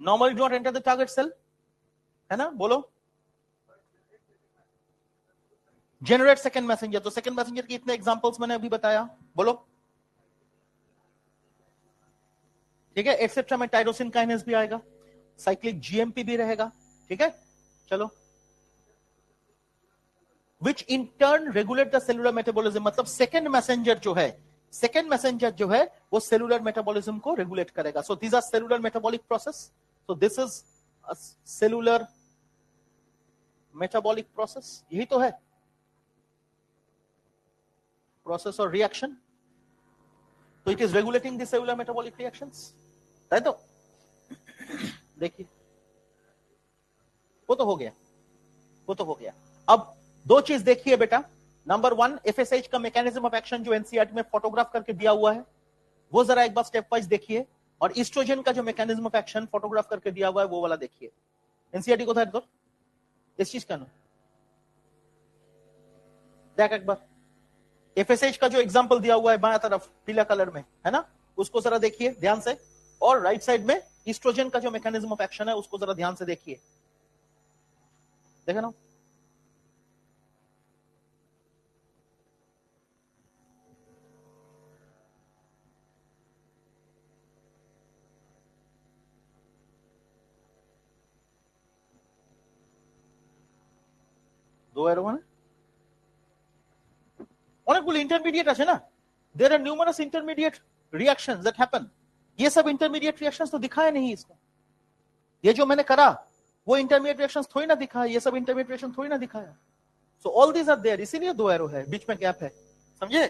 Normally do not enter the target cell, है ना? बोलो. जनरेट सेकंड मैसेंजर, तो सेकंड मैसेंजर के इतने एग्जांपल्स मैंने अभी बताया. बोलो. ठीक है, एक्सेट्रा में टायरोसिन काइनेज भी आएगा, साइक्लिक जीएमपी भी रहेगा. ठीक है, चलो. Which in turn regulate the cellular metabolism, मतलब सेकंड मैसेंजर जो है वो सेलुलर मेटाबॉलिज्म को रेगुलेट करेगा. So these are cellular metabolic process. So this is a cellular metabolic process. यही तो है प्रोसेस और रिएक्शन. तो it is regulating the cellular metabolic reactions, है तो देखिए वो तो हो गया, वो तो हो गया। अब दो चीज देखिए बेटा, नंबर वन एफएसएच का मैकेनिज्म ऑफ एक्शन जो एनसीईआरटी में फोटोग्राफ करके दिया हुआ है वो जरा एक बार स्टेप वाइज देखिए, और ईस्ट्रोजन का जो मैकेनिज्म ऑफ एक्शन फोटोग्राफ करके दिया हुआ है वो वाला देखिए। एनसीईआरटी को था तो इस चीज का ना देख एक बार, एफएसएच का जो एग्जांपल दिया हुआ है बाएं तरफ पीला कलर में है ना, उसको जरा देखिए ध्यान से, और राइट साइड में ईस्ट्रोजन का जो मैकेनिज्म ऑफ एक्शन है उसको जरा ध्यान से देखिए, देखा ना। দো এরো মানে অনেকগুলো ইন্টারমিডিয়েট আছে না, there are numerous intermediate reactions that happen, ये सब इंटरमीडिएट रिएक्शंस तो दिखाया नहीं इसका, ये जो मैंने करा वो इंटरमीडिएट रिएक्शंस थोड़ी ना दिखाया, ये सब इंटरमीडिएट रिएक्शन थोड़ी ना दिखाया। So all these are there, इसीलिए दो एरो है, बीच में गैप है, समझे।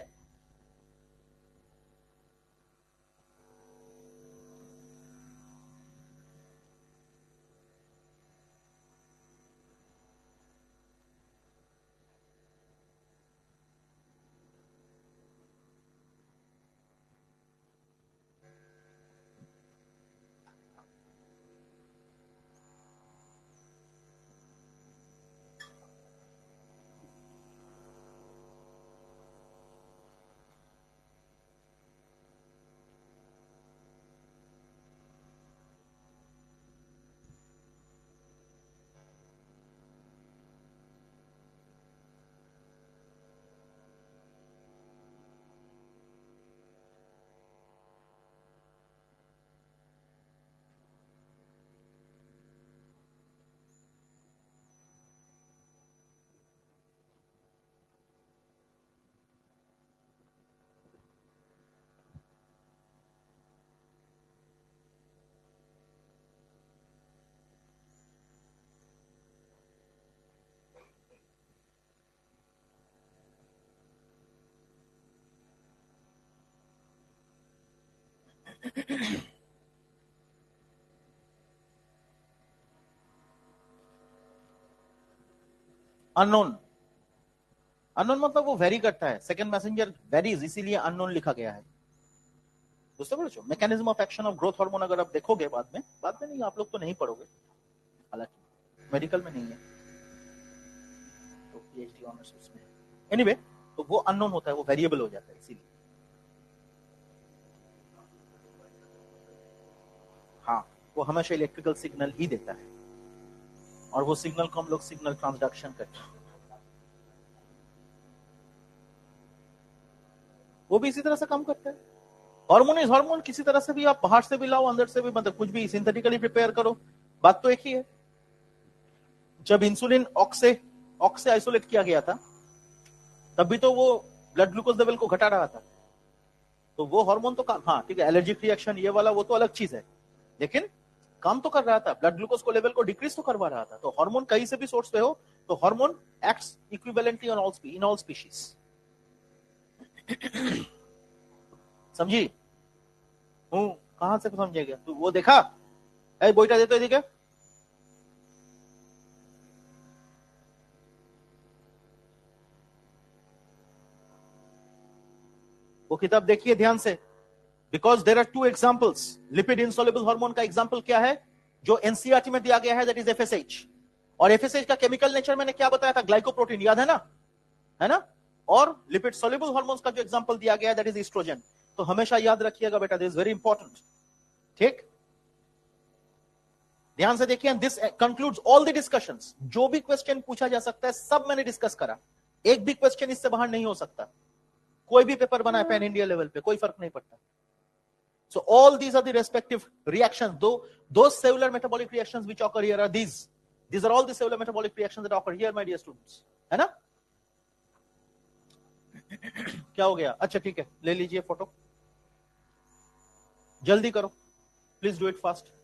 अननोन, अननोन मतलब वो वेरी करता है, सेकंड मैसेंजर वेरीज, इसीलिए अननोन लिखा गया है। बुझতে পেরেছো, mechanism of action of growth hormone अगर आप देखोगे बाद में नहीं, आप लोग तो नहीं पढ़ोगे, हालांकि मेडिकल में नहीं है तो पीएचडी ऑनर्स उसमें, एनीवे तो वो अननोन होता है, वो वेरिएबल हो जाता है इसीलिए। हाँ, वो हमेशा इलेक्ट्रिकल सिग्नल ही देता है, और वो सिग्नल को हम लोग सिग्नल ट्रांसडक्शन करते हैं, वो भी इसी तरह से काम करता है। हार्मोन इज हार्मोन, किसी तरह से भी आप बाहर से भी लाओ अंदर से भी, मतलब कुछ भी सिंथेटिकली प्रिपेयर करो, बात तो एक ही है। जब इंसुलिन ऑक्स से आइसोलेट किया गया था तब भी तो वो ब्लड ग्लूकोज लेवल को घटा रहा था, तो वो हार्मोन तो काम, हाँ ठीक है, एलर्जिक रिएक्शन ये वाला वो तो अलग चीज है, लेकिन काम तो कर रहा था, ब्लड ग्लूकोज को लेवल को डिक्रीज तो करवा रहा था। तो हार्मोन कहीं से भी सोर्स पे हो तो hormone acts equivalently on all in all species, समझी। हूँ कहां से समझेगा तू, वो देखा ऐ बोईटा देते এদিকে, वो किताब देखिए ध्यान से, because there are two examples. Lipid insoluble hormone का एग्जाम्पल क्या है जो एनसीईआरटी में दिया गया है, दैट इज एफएसएच, और एफएसएच का केमिकल नेचर मैंने क्या बताया था, ग्लाइकोप्रोटीन, याद है ना, है ना। और लिपिड सॉल्युबल हार्मोन्स का जो एग्जांपल दिया गया है दैट इज एस्ट्रोजन, तो हमेशा याद रखिएगा बेटा, दिस इज वेरी इंपॉर्टेंट, ठीक, ध्यान से देखिए। This concludes all the discussions, जो भी क्वेश्चन पूछा जा सकता है सब मैंने डिस्कस करा, एक भी क्वेश्चन इससे बाहर नहीं हो सकता, कोई भी पेपर बनाए पैन इंडिया लेवल पे कोई फर्क नहीं पड़ता। So all these are the respective reactions. Though those cellular metabolic reactions which occur here are these. These are all the cellular metabolic reactions that occur here, my dear students. है ना? क्या हो गया? अच्छा ठीक है, ले लीजिए फोटो, जल्दी करो, प्लीज डू इट फास्ट।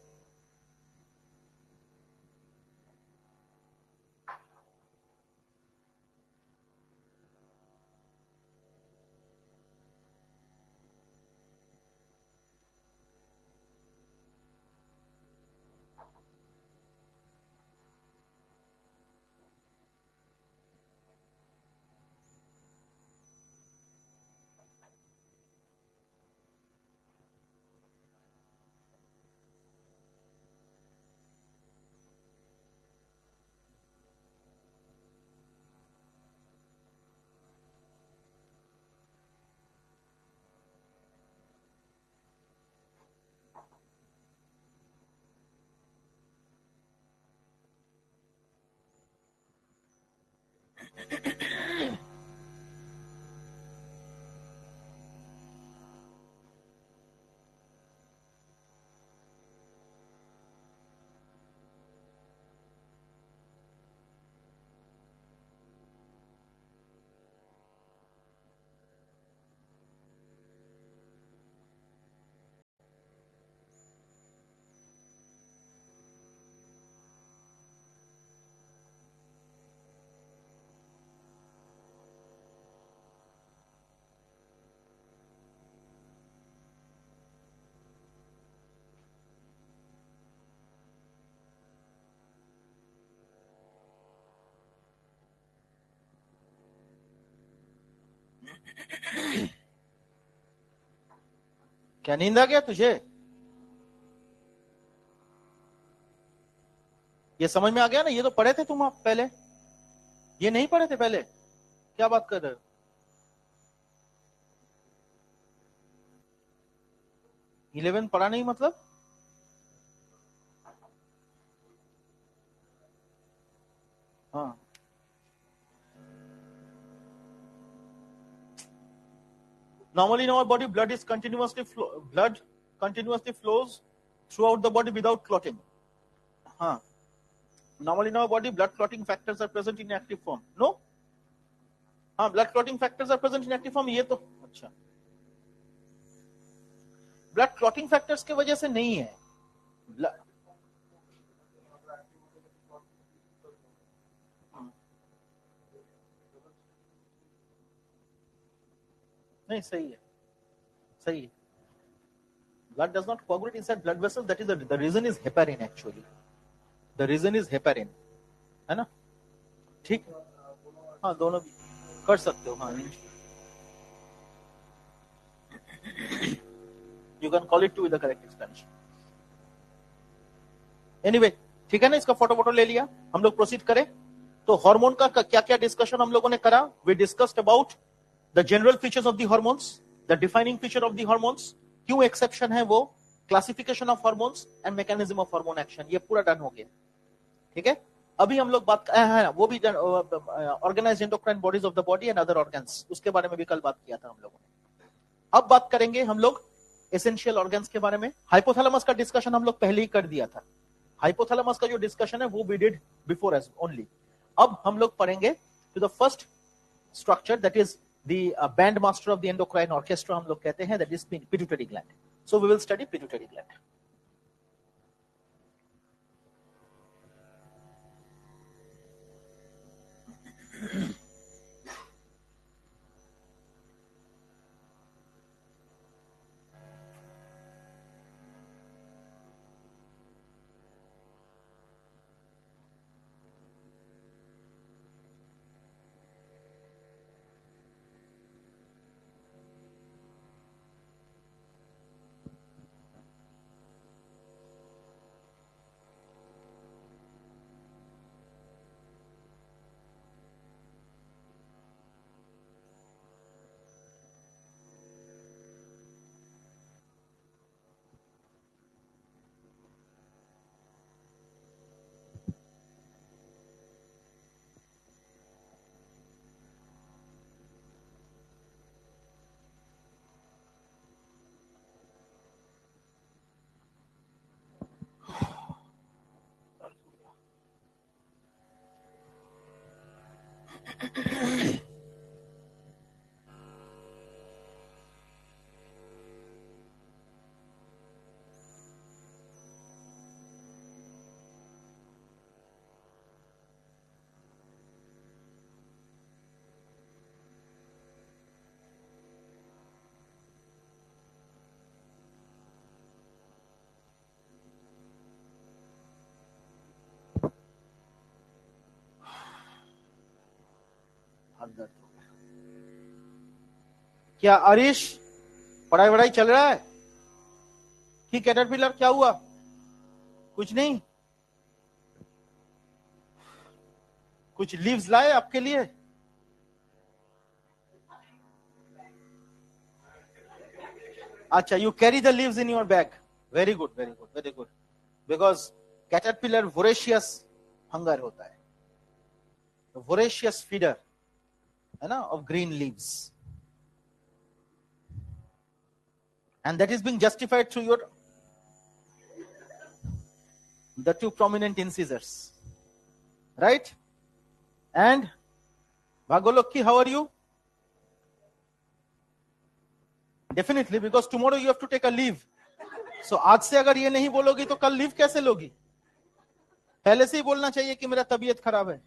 क्या नींद आ गया तुझे? ये समझ में आ गया ना? ये तो पढ़े थे तुम आप पहले, ये नहीं पढ़े थे पहले? क्या बात कर रहे हो? इलेवन पढ़ा नहीं मतलब? हाँ, normally in our body blood continuously flows throughout the body without clotting. हाँ, normally in our body blood clotting factors are present in active form. No? हाँ, blood clotting factors are present in active form. ये तो अच्छा, blood clotting factors की वजह से नहीं है। नहीं, सही है, सही है। Blood does not coagulate inside blood vessels. That is the reason is heparin actually. The reason is heparin, है ना? ठीक, हाँ दोनों भी कर सकते हो। हाँ, you can call it to with the correct explanation. Anyway, ठीक है ना? इसका फोटो ले लिया, हम लोग प्रोसीड करें। तो हार्मोन का क्या क्या डिस्कशन हम लोगों ने करा? We discussed about the general features of the hormones, the defining feature of the hormones, क्यों एक्सेप्शन है वो, classification of hormones and mechanism of hormone action. ये पूरा डन हो गया, ठीक है। अभी हम लोग बात है वो भी organised endocrine bodies of the body and other organs, उसके बारे में भी कल बात किया था हम लोगों ने। अब बात करेंगे हम लोग एसेंशियल ऑर्गन्स के बारे में। हाइपोथैलेमस का डिस्कशन हम लोग पहले ही कर दिया था। हाइपोथैलेमस का जो डिस्कशन है वो we did before as only. अब हम लोग पढ़ेंगे to the first structure, that is the band master of the endocrine orchestra हम लोग कहते हैं, that is pituitary gland. So we will study pituitary gland. क्या आरिश, पढ़ाई वढ़ाई चल रहा है कि कैटरपिलर क्या हुआ? कुछ नहीं? कुछ लीव्स लाए आपके लिए? अच्छा, you carry the leaves in your bag. Very good, very good, very good. Because caterpillar voracious hunger होता है, वोरेशियस फीडर है ना, of green leaves, and that is being justified through your the two prominent incisors, right? And Bhagolokki, how are you? Definitely, because tomorrow you have to take a leave. So आज से अगर ये नहीं बोलोगी तो कल leave कैसे लोगी? पहले से ही बोलना चाहिए कि मेरा तबीयत खराब है।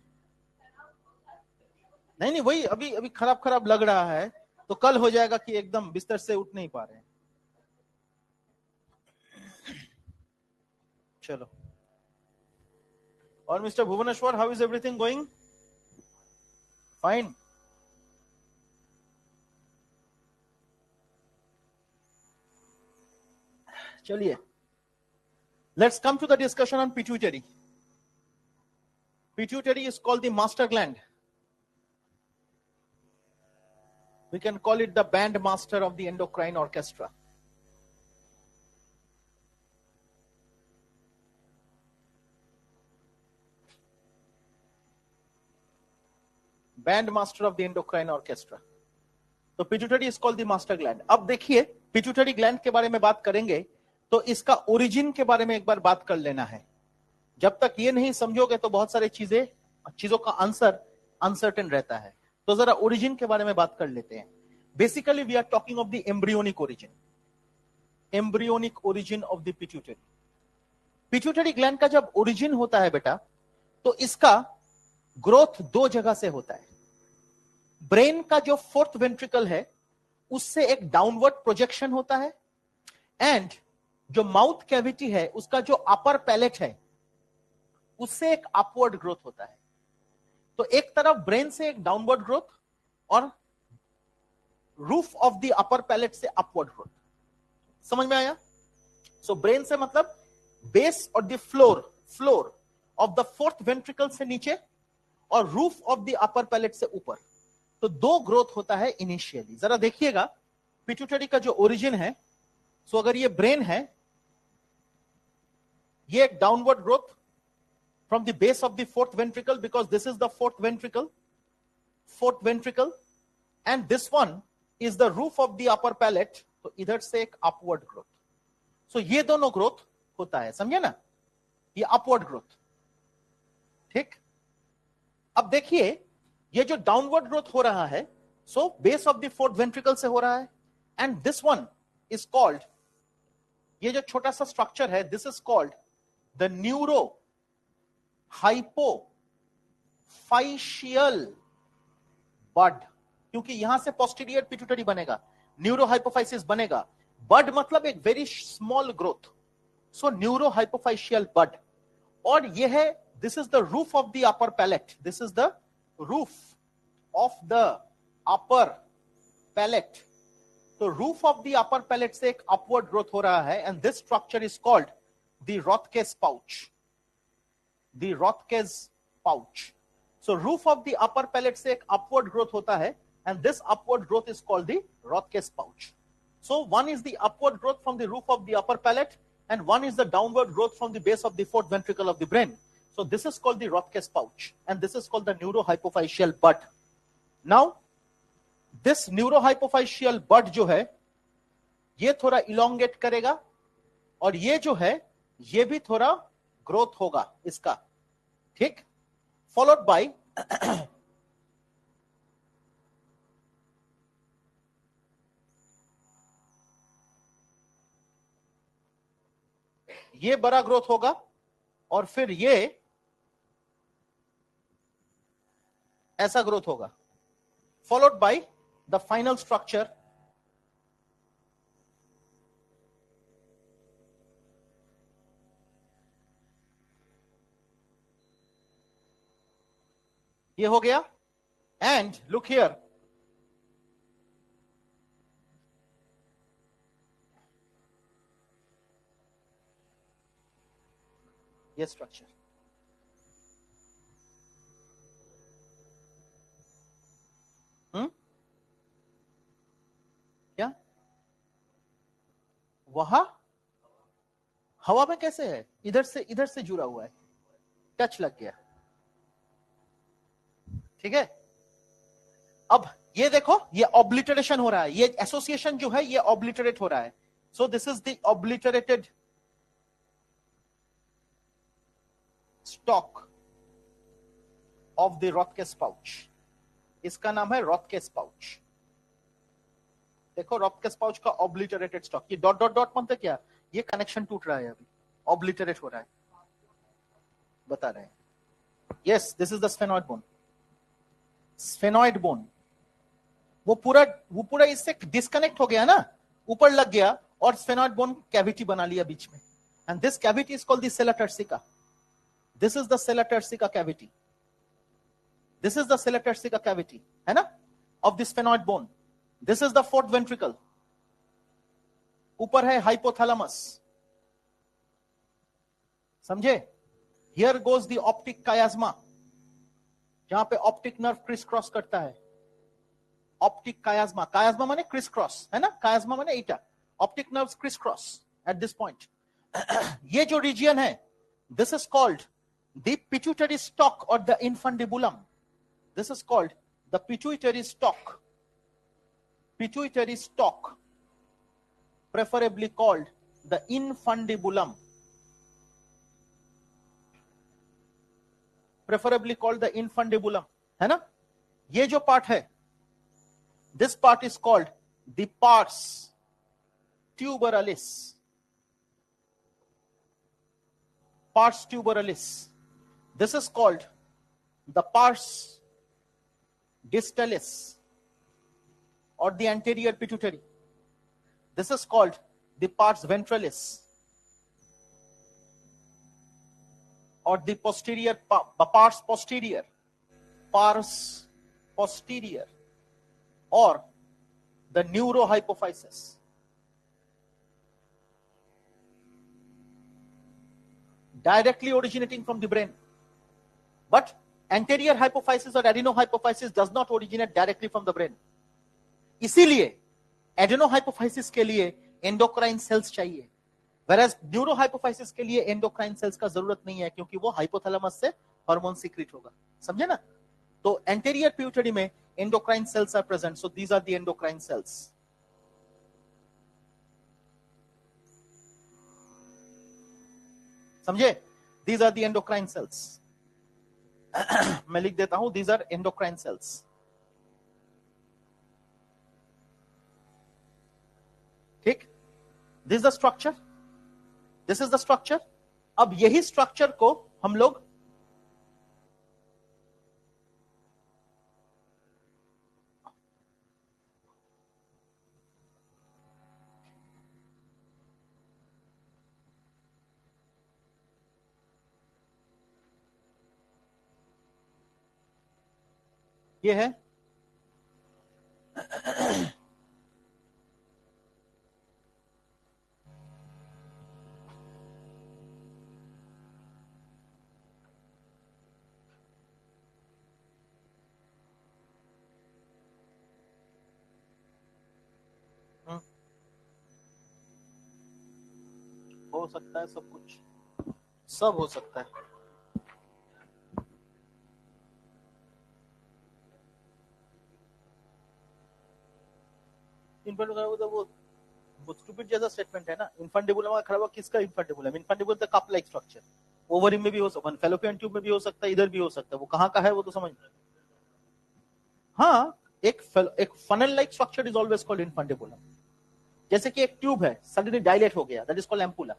नहीं नहीं, वही अभी अभी खराब खराब लग रहा है तो कल हो जाएगा कि एकदम बिस्तर से उठ नहीं पा रहे हैं। चलो, और mister Bhuvneshwar, how is everything going? Fine. चलिए, let's come to the discussion on pituitary. Pituitary is called the master gland. We can call it the band master of the endocrine orchestra. Band master of the endocrine orchestra. तो pituitary is called the master gland. अब देखिए, pituitary gland के बारे में बात करेंगे तो इसका ओरिजिन के बारे में एक बार बात कर लेना है. जब तक ये नहीं समझोगे तो बहुत सारी चीजों का आंसर अनसर्टेन रहता है. तो जरा ओरिजिन के बारे में बात कर लेते हैं. Basically we are talking of the embryonic origin. Embryonic origin of the pituitary. Pituitary gland का जब ओरिजिन होता है बेटा, तो इसका ग्रोथ दो जगह से होता है. ब्रेन का जो फोर्थ वेंट्रिकल है उससे एक डाउनवर्ड प्रोजेक्शन होता है, एंड जो माउथ कैविटी है उसका जो अपर पैलेट है उससे एक अपवर्ड ग्रोथ होता है. तो एक तरफ ब्रेन से एक डाउनवर्ड ग्रोथ और roof of the upper palate से अपवर्ड ग्रोथ. समझ में आया? सो ब्रेन से मतलब बेस और the floor of the fourth ventricle से नीचे और roof of the upper palate से ऊपर. तो दो ग्रोथ होता है इनिशियली. जरा देखिएगा पिट्यूटरी का जो ओरिजिन है. सो अगर ये ब्रेन है, ये एक downward growth from the base of the fourth ventricle, because this is the fourth ventricle and this one is the roof of the upper palate. तो इधर से एक अपवर्ड ग्रोथ. सो ये दोनों ग्रोथ होता है, समझे ना? ये अपवर्ड ग्रोथ. ठीक. अब देखिए, ये जो डाउनवर्ड ग्रोथ हो रहा है, so base of the fourth ventricle से हो रहा है, and this one is called, ये जो छोटा सा स्ट्रक्चर है, this is called the neuro hypophyseal bud. क्योंकि यहां से पोस्टीरियर पिट्यूटरी बनेगा, न्यूरो हाइपोफाइसिस बनेगा. बड मतलब एक very small growth. So neuro hypophyseal bud. और यह है, this is the roof of the upper palate. This is the roof of the upper palate. तो roof of the upper palate से एक upward growth हो रहा है, and this structure is called the Rathke's pouch. The Rathke's pouch. So roof of the upper palate से एक upward growth होता है, and this upward growth is called the Rathke's pouch. So one is the upward growth from the roof of the upper palate, and one is the downward growth from the base of the fourth ventricle of the brain. So this is called the Rothkes pouch, and this is called the neurohypophyseal bud. Now this neurohypophyseal bud जो है, ये थोड़ा elongate करेगा, और ये जो है ये भी थोड़ा ग्रोथ होगा इसका. ठीक. followed by ये बड़ा ग्रोथ होगा, और फिर ये ऐसा ग्रोथ होगा, followed by the final structure. ये हो गया. एंड लुक हियर, ये स्ट्रक्चर. क्या वहां हवा में कैसे है? इधर से जुड़ा हुआ है, टच लग गया. ठीक है. अब ये देखो, ये ऑब्लिटरेशन हो रहा है, ये एसोसिएशन जो है ये ऑब्लिटरेट हो रहा है. So this is the obliterated stalk of the Rathke's pouch. इसका नाम है रॉथकेस पाउच. देखो, रॉथकेस पाउच का ऑब्लिटरेटेड स्टॉक. ये डॉट डॉट डॉट मतलब क्या? ये कनेक्शन टूट रहा है, अभी ऑब्लिटरेट हो रहा है, बता रहे हैं. Yes, this is the sphenoid bone. Sphenoid bone वो पूरा इससे डिस्कनेक्ट हो गया ना, ऊपर लग गया, और स्फेनॉइड बोन कैविटी बना लिया बीच में. And this cavity is called the sella turcica. This is the sella turcica cavity. This is the sella turcica cavity, है ना, of the sphenoid bone. This is the fourth ventricle. ऊपर है hypothalamus. समझे? Here goes the optic कायाज्मा, जहां पे optic nerve criss cross करता है. Optic कायाज्मा, कायाज्मा माने क्रिस क्रॉस है ना, कायाज्मा माने ईटा. Optic nerves criss cross at this point. ये जो रीजियन है, this is called the pituitary stalk और the infundibulum. This is called the pituitary stalk. Pituitary stalk, preferably called the infundibulum. Preferably called the infundibulum, है ना? ये जो part है, this part is called the pars tuberalis. Pars tuberalis. This is called the pars distalis, or the anterior pituitary. This is called the pars ventralis, or the posterior pars posterior, pars posterior, or the neurohypophysis. Directly originating from the brain, but anterior hypophysis or adenohypophysis does not originate directly from the brain. इसीलिए एडेनोहाइपोफाइसिस के लिए endocrine cells चाहिए, whereas neurohypophysis के लिए endocrine cells का जरूरत नहीं है, क्योंकि वो हाइपोथैलेमस से हार्मोन सीक्रेट होगा. समझे ना? तो एंटीरियर पिट्यूटरी में endocrine cells are present, so these are the endocrine cells. समझे? These are the endocrine cells. मैं लिख देता हूं, दीज आर एंडोक्राइन सेल्स. ठीक, this the structure, this is the structure. अब यही स्ट्रक्चर को हम लोग ये है हो सकता है, सब कुछ सब हो सकता है. वो स्टूपिड जैसा स्टेटमेंट है ना. इन्फंडिबुलम का खड़ा हुआ, किसका infundibulum? Infundibulum the cup like structure. Ovary में भी हो सकता है, फैलोपियन ट्यूब में भी हो सकता है, इधर भी हो सकता है. वो कहां का है वो तो समझ. हाँ, एक funnel like structure is always called infundibulum. जैसे कि एक ट्यूब है, सडनली डायलेट हो गया, that is called ampulla.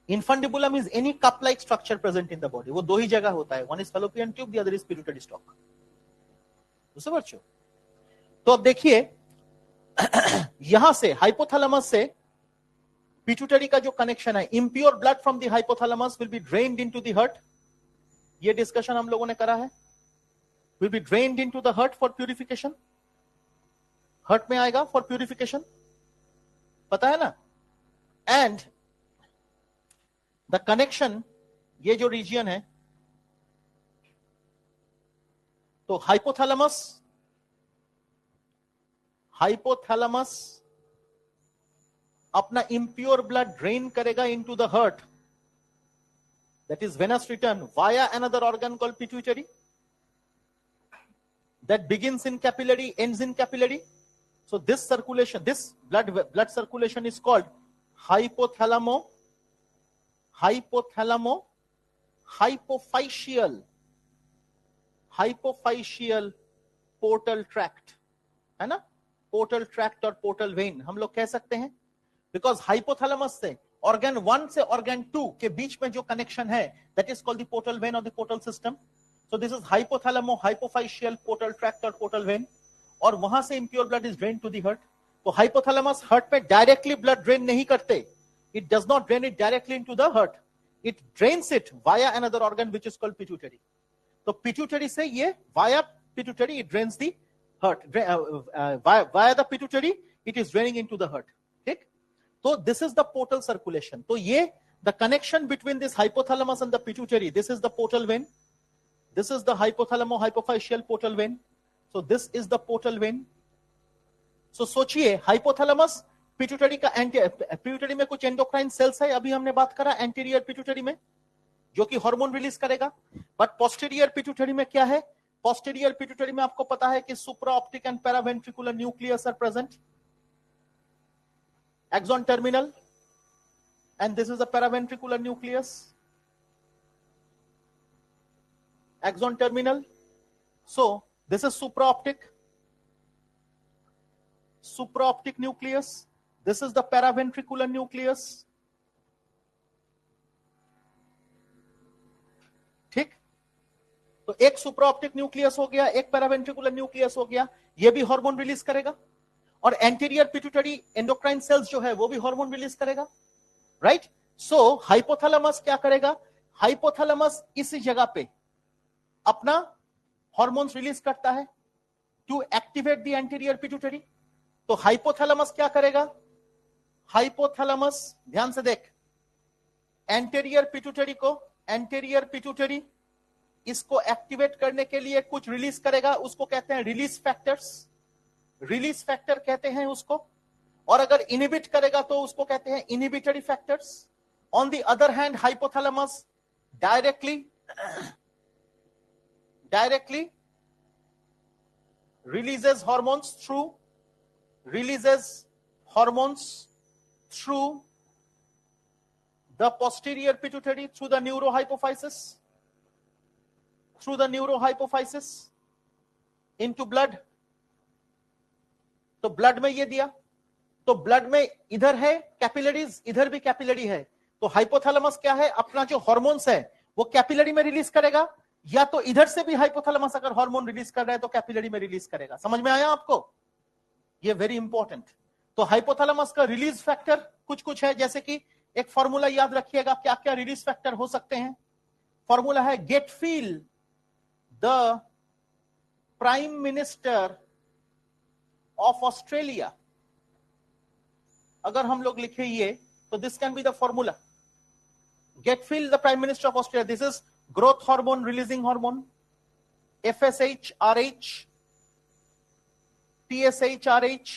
Infundibulum is any cup like structure present in the body. वो दो ही जगह होता है, one is fallopian tube, the other is pituitary stock. समझ. तो अब देखिए, यहां से हाइपोथैलेमस से पिट्यूटरी का जो कनेक्शन है, impure blood from the hypothalamus will be drained into the heart. ये डिस्कशन हम लोगों ने करा है. Will be drained into the heart for purification. Heart में आएगा फॉर प्यूरिफिकेशन, पता है ना. एंड द कनेक्शन, ये जो रीजियन है, तो हाइपोथैलेमस अपना इम्प्योर ब्लड ड्रेन करेगा into the heart, that is Venus return via another organ called pituitary, that begins in capillary, ends in capillary. So this circulation, this blood circulation is called hypophyseal portal tract, है ना. Portal tract और portal vein हम लोग कह सकते हैं, because hypothalamus से organ 1 से ऑर्गन 2 के बीच में जो कनेक्शन है, that is called the portal vein और the portal system. So this is hypophyseal portal tract or portal vein, और वहां से impure blood is drained to the heart. तो hypothalamus heart में directly blood drain नहीं करते. It does not drain it directly into the heart. It drains it via another organ which is called pituitary. तो pituitary से ये via pituitary it drains the heart. Via the pituitary it is draining into the heart. ठीक? तो this is the portal circulation. तो ये The connection between this hypothalamus and the pituitary, this is the portal vein. This is the hypothalamo-hypophyseal portal vein. So this is the portal vein. So सोचिए hypothalamus pituitary का pituitary में कुछ endocrine cells है, अभी हमने बात करा anterior pituitary में, जो कि हार्मोन रिलीज करेगा. बट पोस्टीरियर पिट्यूटरी में क्या है? पोस्टीरियर पिट्यूटरी में आपको पता है कि supraoptic and paraventricular nucleus are present. Axon terminal, and this is the paraventricular nucleus. Axon terminal. So this is supraoptic nucleus. This is the paraventricular nucleus. ठीक, तो एक सुप्राऑप्टिक न्यूक्लियस हो गया, एक पैरावेंट्रिकुलर न्यूक्लियस हो गया, ये भी हार्मोन रिलीज करेगा. और एंटीरियर पिट्यूटरी एंडोक्राइन सेल्स जो है वो भी हार्मोन रिलीज करेगा. राइट. सो हाइपोथैलेमस क्या करेगा? हाइपोथैलेमस इस जगह पे अपना हार्मोन्स रिलीज करता है to activate the anterior pituitary. तो हाइपोथैलेमस क्या करेगा? हाइपोथैलेमस ध्यान से देख, एंटीरियर पिट्यूटरी इसको एक्टिवेट करने के लिए कुछ रिलीज करेगा, उसको कहते हैं रिलीज फैक्टर्स. रिलीज फैक्टर कहते हैं उसको. और अगर इनहिबिट करेगा तो उसको कहते हैं inhibitory factors. On the other hand hypothalamus directly releases hormones through the posterior pituitary, through the neurohypophysis into blood. तो ब्लड में ये दिया, तो ब्लड में इधर है कैपिलरीज, इधर भी कैपिलरी है. तो हाइपोथैलेमस क्या है? अपना जो हार्मोन्स है वो कैपिलरी में रिलीज करेगा, या तो इधर से भी हाइपोथैलेमस अगर हार्मोन रिलीज कर रहा है तो कैपिलरी में रिलीज करेगा. समझ में आया आपको? ये वेरी इंपॉर्टेंट. तो हाइपोथैलेमस का रिलीज फैक्टर कुछ है, जैसे कि एक फॉर्मूला याद रखिएगा क्या क्या रिलीज फैक्टर हो सकते हैं. फॉर्मूला है get feel the prime minister of Australia. अगर हम लोग लिखे ये तो this can be the formula. Get feel the prime minister of Australia. This is growth hormone releasing hormone, FSH, RH, TSH, RH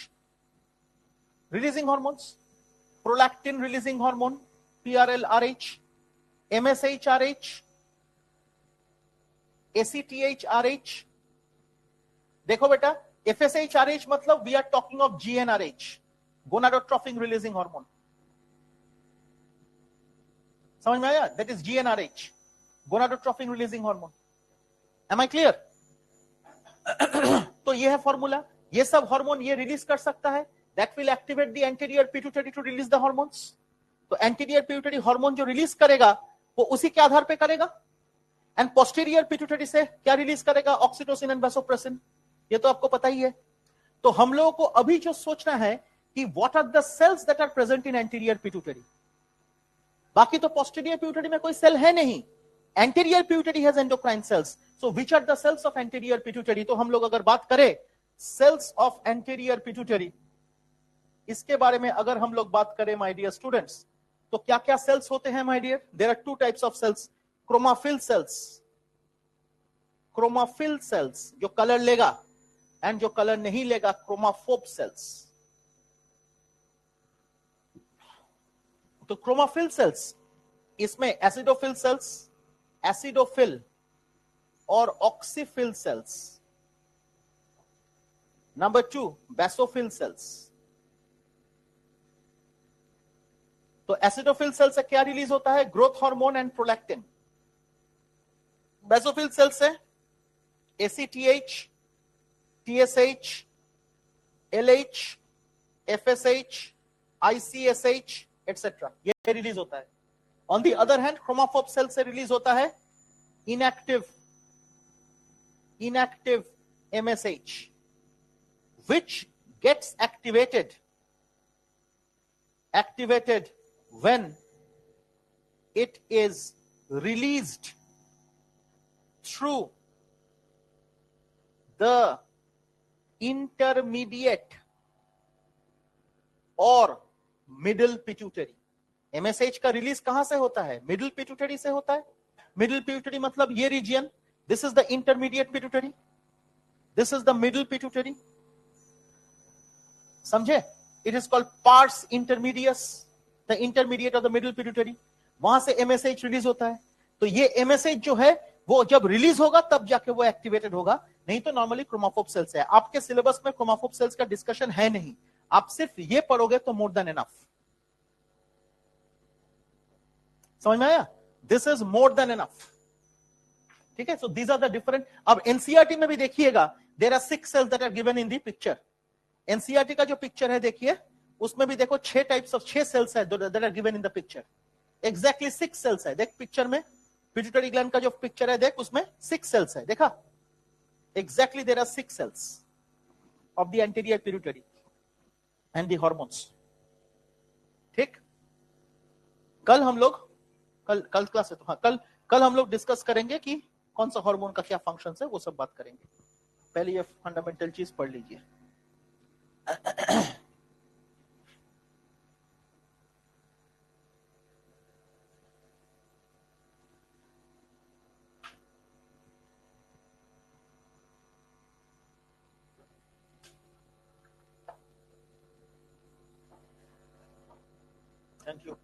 releasing hormones, prolactin releasing hormone, PRL, RH, MSH, RH, ACTH, RH. देखो बेटा, FSH, RH मतलब we are talking of GnRH, gonadotrophin releasing hormone. समझ में आया? That is GnRH, gonadotrophin releasing hormone. Am I clear? तो ये है formula. ये सब हार्मोन ये रिलीज कर सकता है. That will activate the anterior pituitary to release the hormones. तो anterior pituitary हार्मोन जो रिलीज करेगा वो उसी के आधार पे करेगा. एंड posterior pituitary से क्या रिलीज करेगा? Oxytocin and vasopressin. ये तो आपको पता ही है. तो हम लोगों को अभी जो सोचना है कि what are the cells that are present in anterior pituitary. बाकी तो posterior pituitary में कोई सेल है नहीं. Anterior pituitary has endocrine cells. So which are the cells of anterior pituitary? तो हम लोग अगर बात करें cells of anterior pituitary, इसके बारे में अगर हम लोग बात करें my dear students, तो क्या क्या cells होते हैं my dear? There are two types of cells. Chromophil cells जो कलर लेगा, एंड जो कलर नहीं लेगा क्रोमाफोब cells. तो chromophil cells इसमें एसिडोफिल सेल्स, एसिडोफिल और oxyphil cells. Number 2 basophil cells. तो एसिडोफिल सेल से क्या रिलीज होता है? Growth hormone and prolactin. Basophil cell से ACTH, TSH, LH, FSH, ICSH etc. ये रिलीज होता है. On the other hand, chromophobe cell से रिलीज होता है inactive MSH, which gets activated when it is released through the intermediate or middle pituitary. MSH का release कहां से होता है? मिडिल पिट्यूटरी से होता है। मिडिल पिट्यूटरी मतलब ये रीजन, this is the intermediate pituitary, this is the middle pituitary, समझे? It is called pars intermedius, the intermediate of the middle pituitary, वहां से एमएसएच रिलीज होता है। तो ये एमएसएच जो है वो जब रिलीज होगा तब जाके वो एक्टिवेटेड होगा, नहीं तो नॉर्मली क्रोमोफोब सेल्स है। आपके सिलेबस में क्रोमोफोब सेल्स का डिस्कशन है नहीं, आप सिर्फ ये पढ़ोगे तो मोर देन एनफ। समझ में आया? This is more than enough. ठीक है, so these are the different. अब एनसीईआरटी में भी देखिएगा, there are 6 cells that are given in the picture. NCERT का जो पिक्चर है देखिए, उसमें भी देखो 6 टाइप्स ऑफ 6 सेल्स है that are given in the picture. Exactly 6 cells है। देख पिक्चर में, पिट्यूटरी ग्लैंड का जो पिक्चर है देख, उसमें 6 सेल्स है, देखा? Exactly there are 6 cells of the anterior pituitary and the hormones. ठीक, कल हम लोग, कल क्लास है तो हाँ, कल हम लोग डिस्कस करेंगे कि कौन सा हार्मोन का क्या फंक्शन है, वो सब बात करेंगे। पहले ये फंडामेंटल चीज पढ़ लीजिए। Thank you.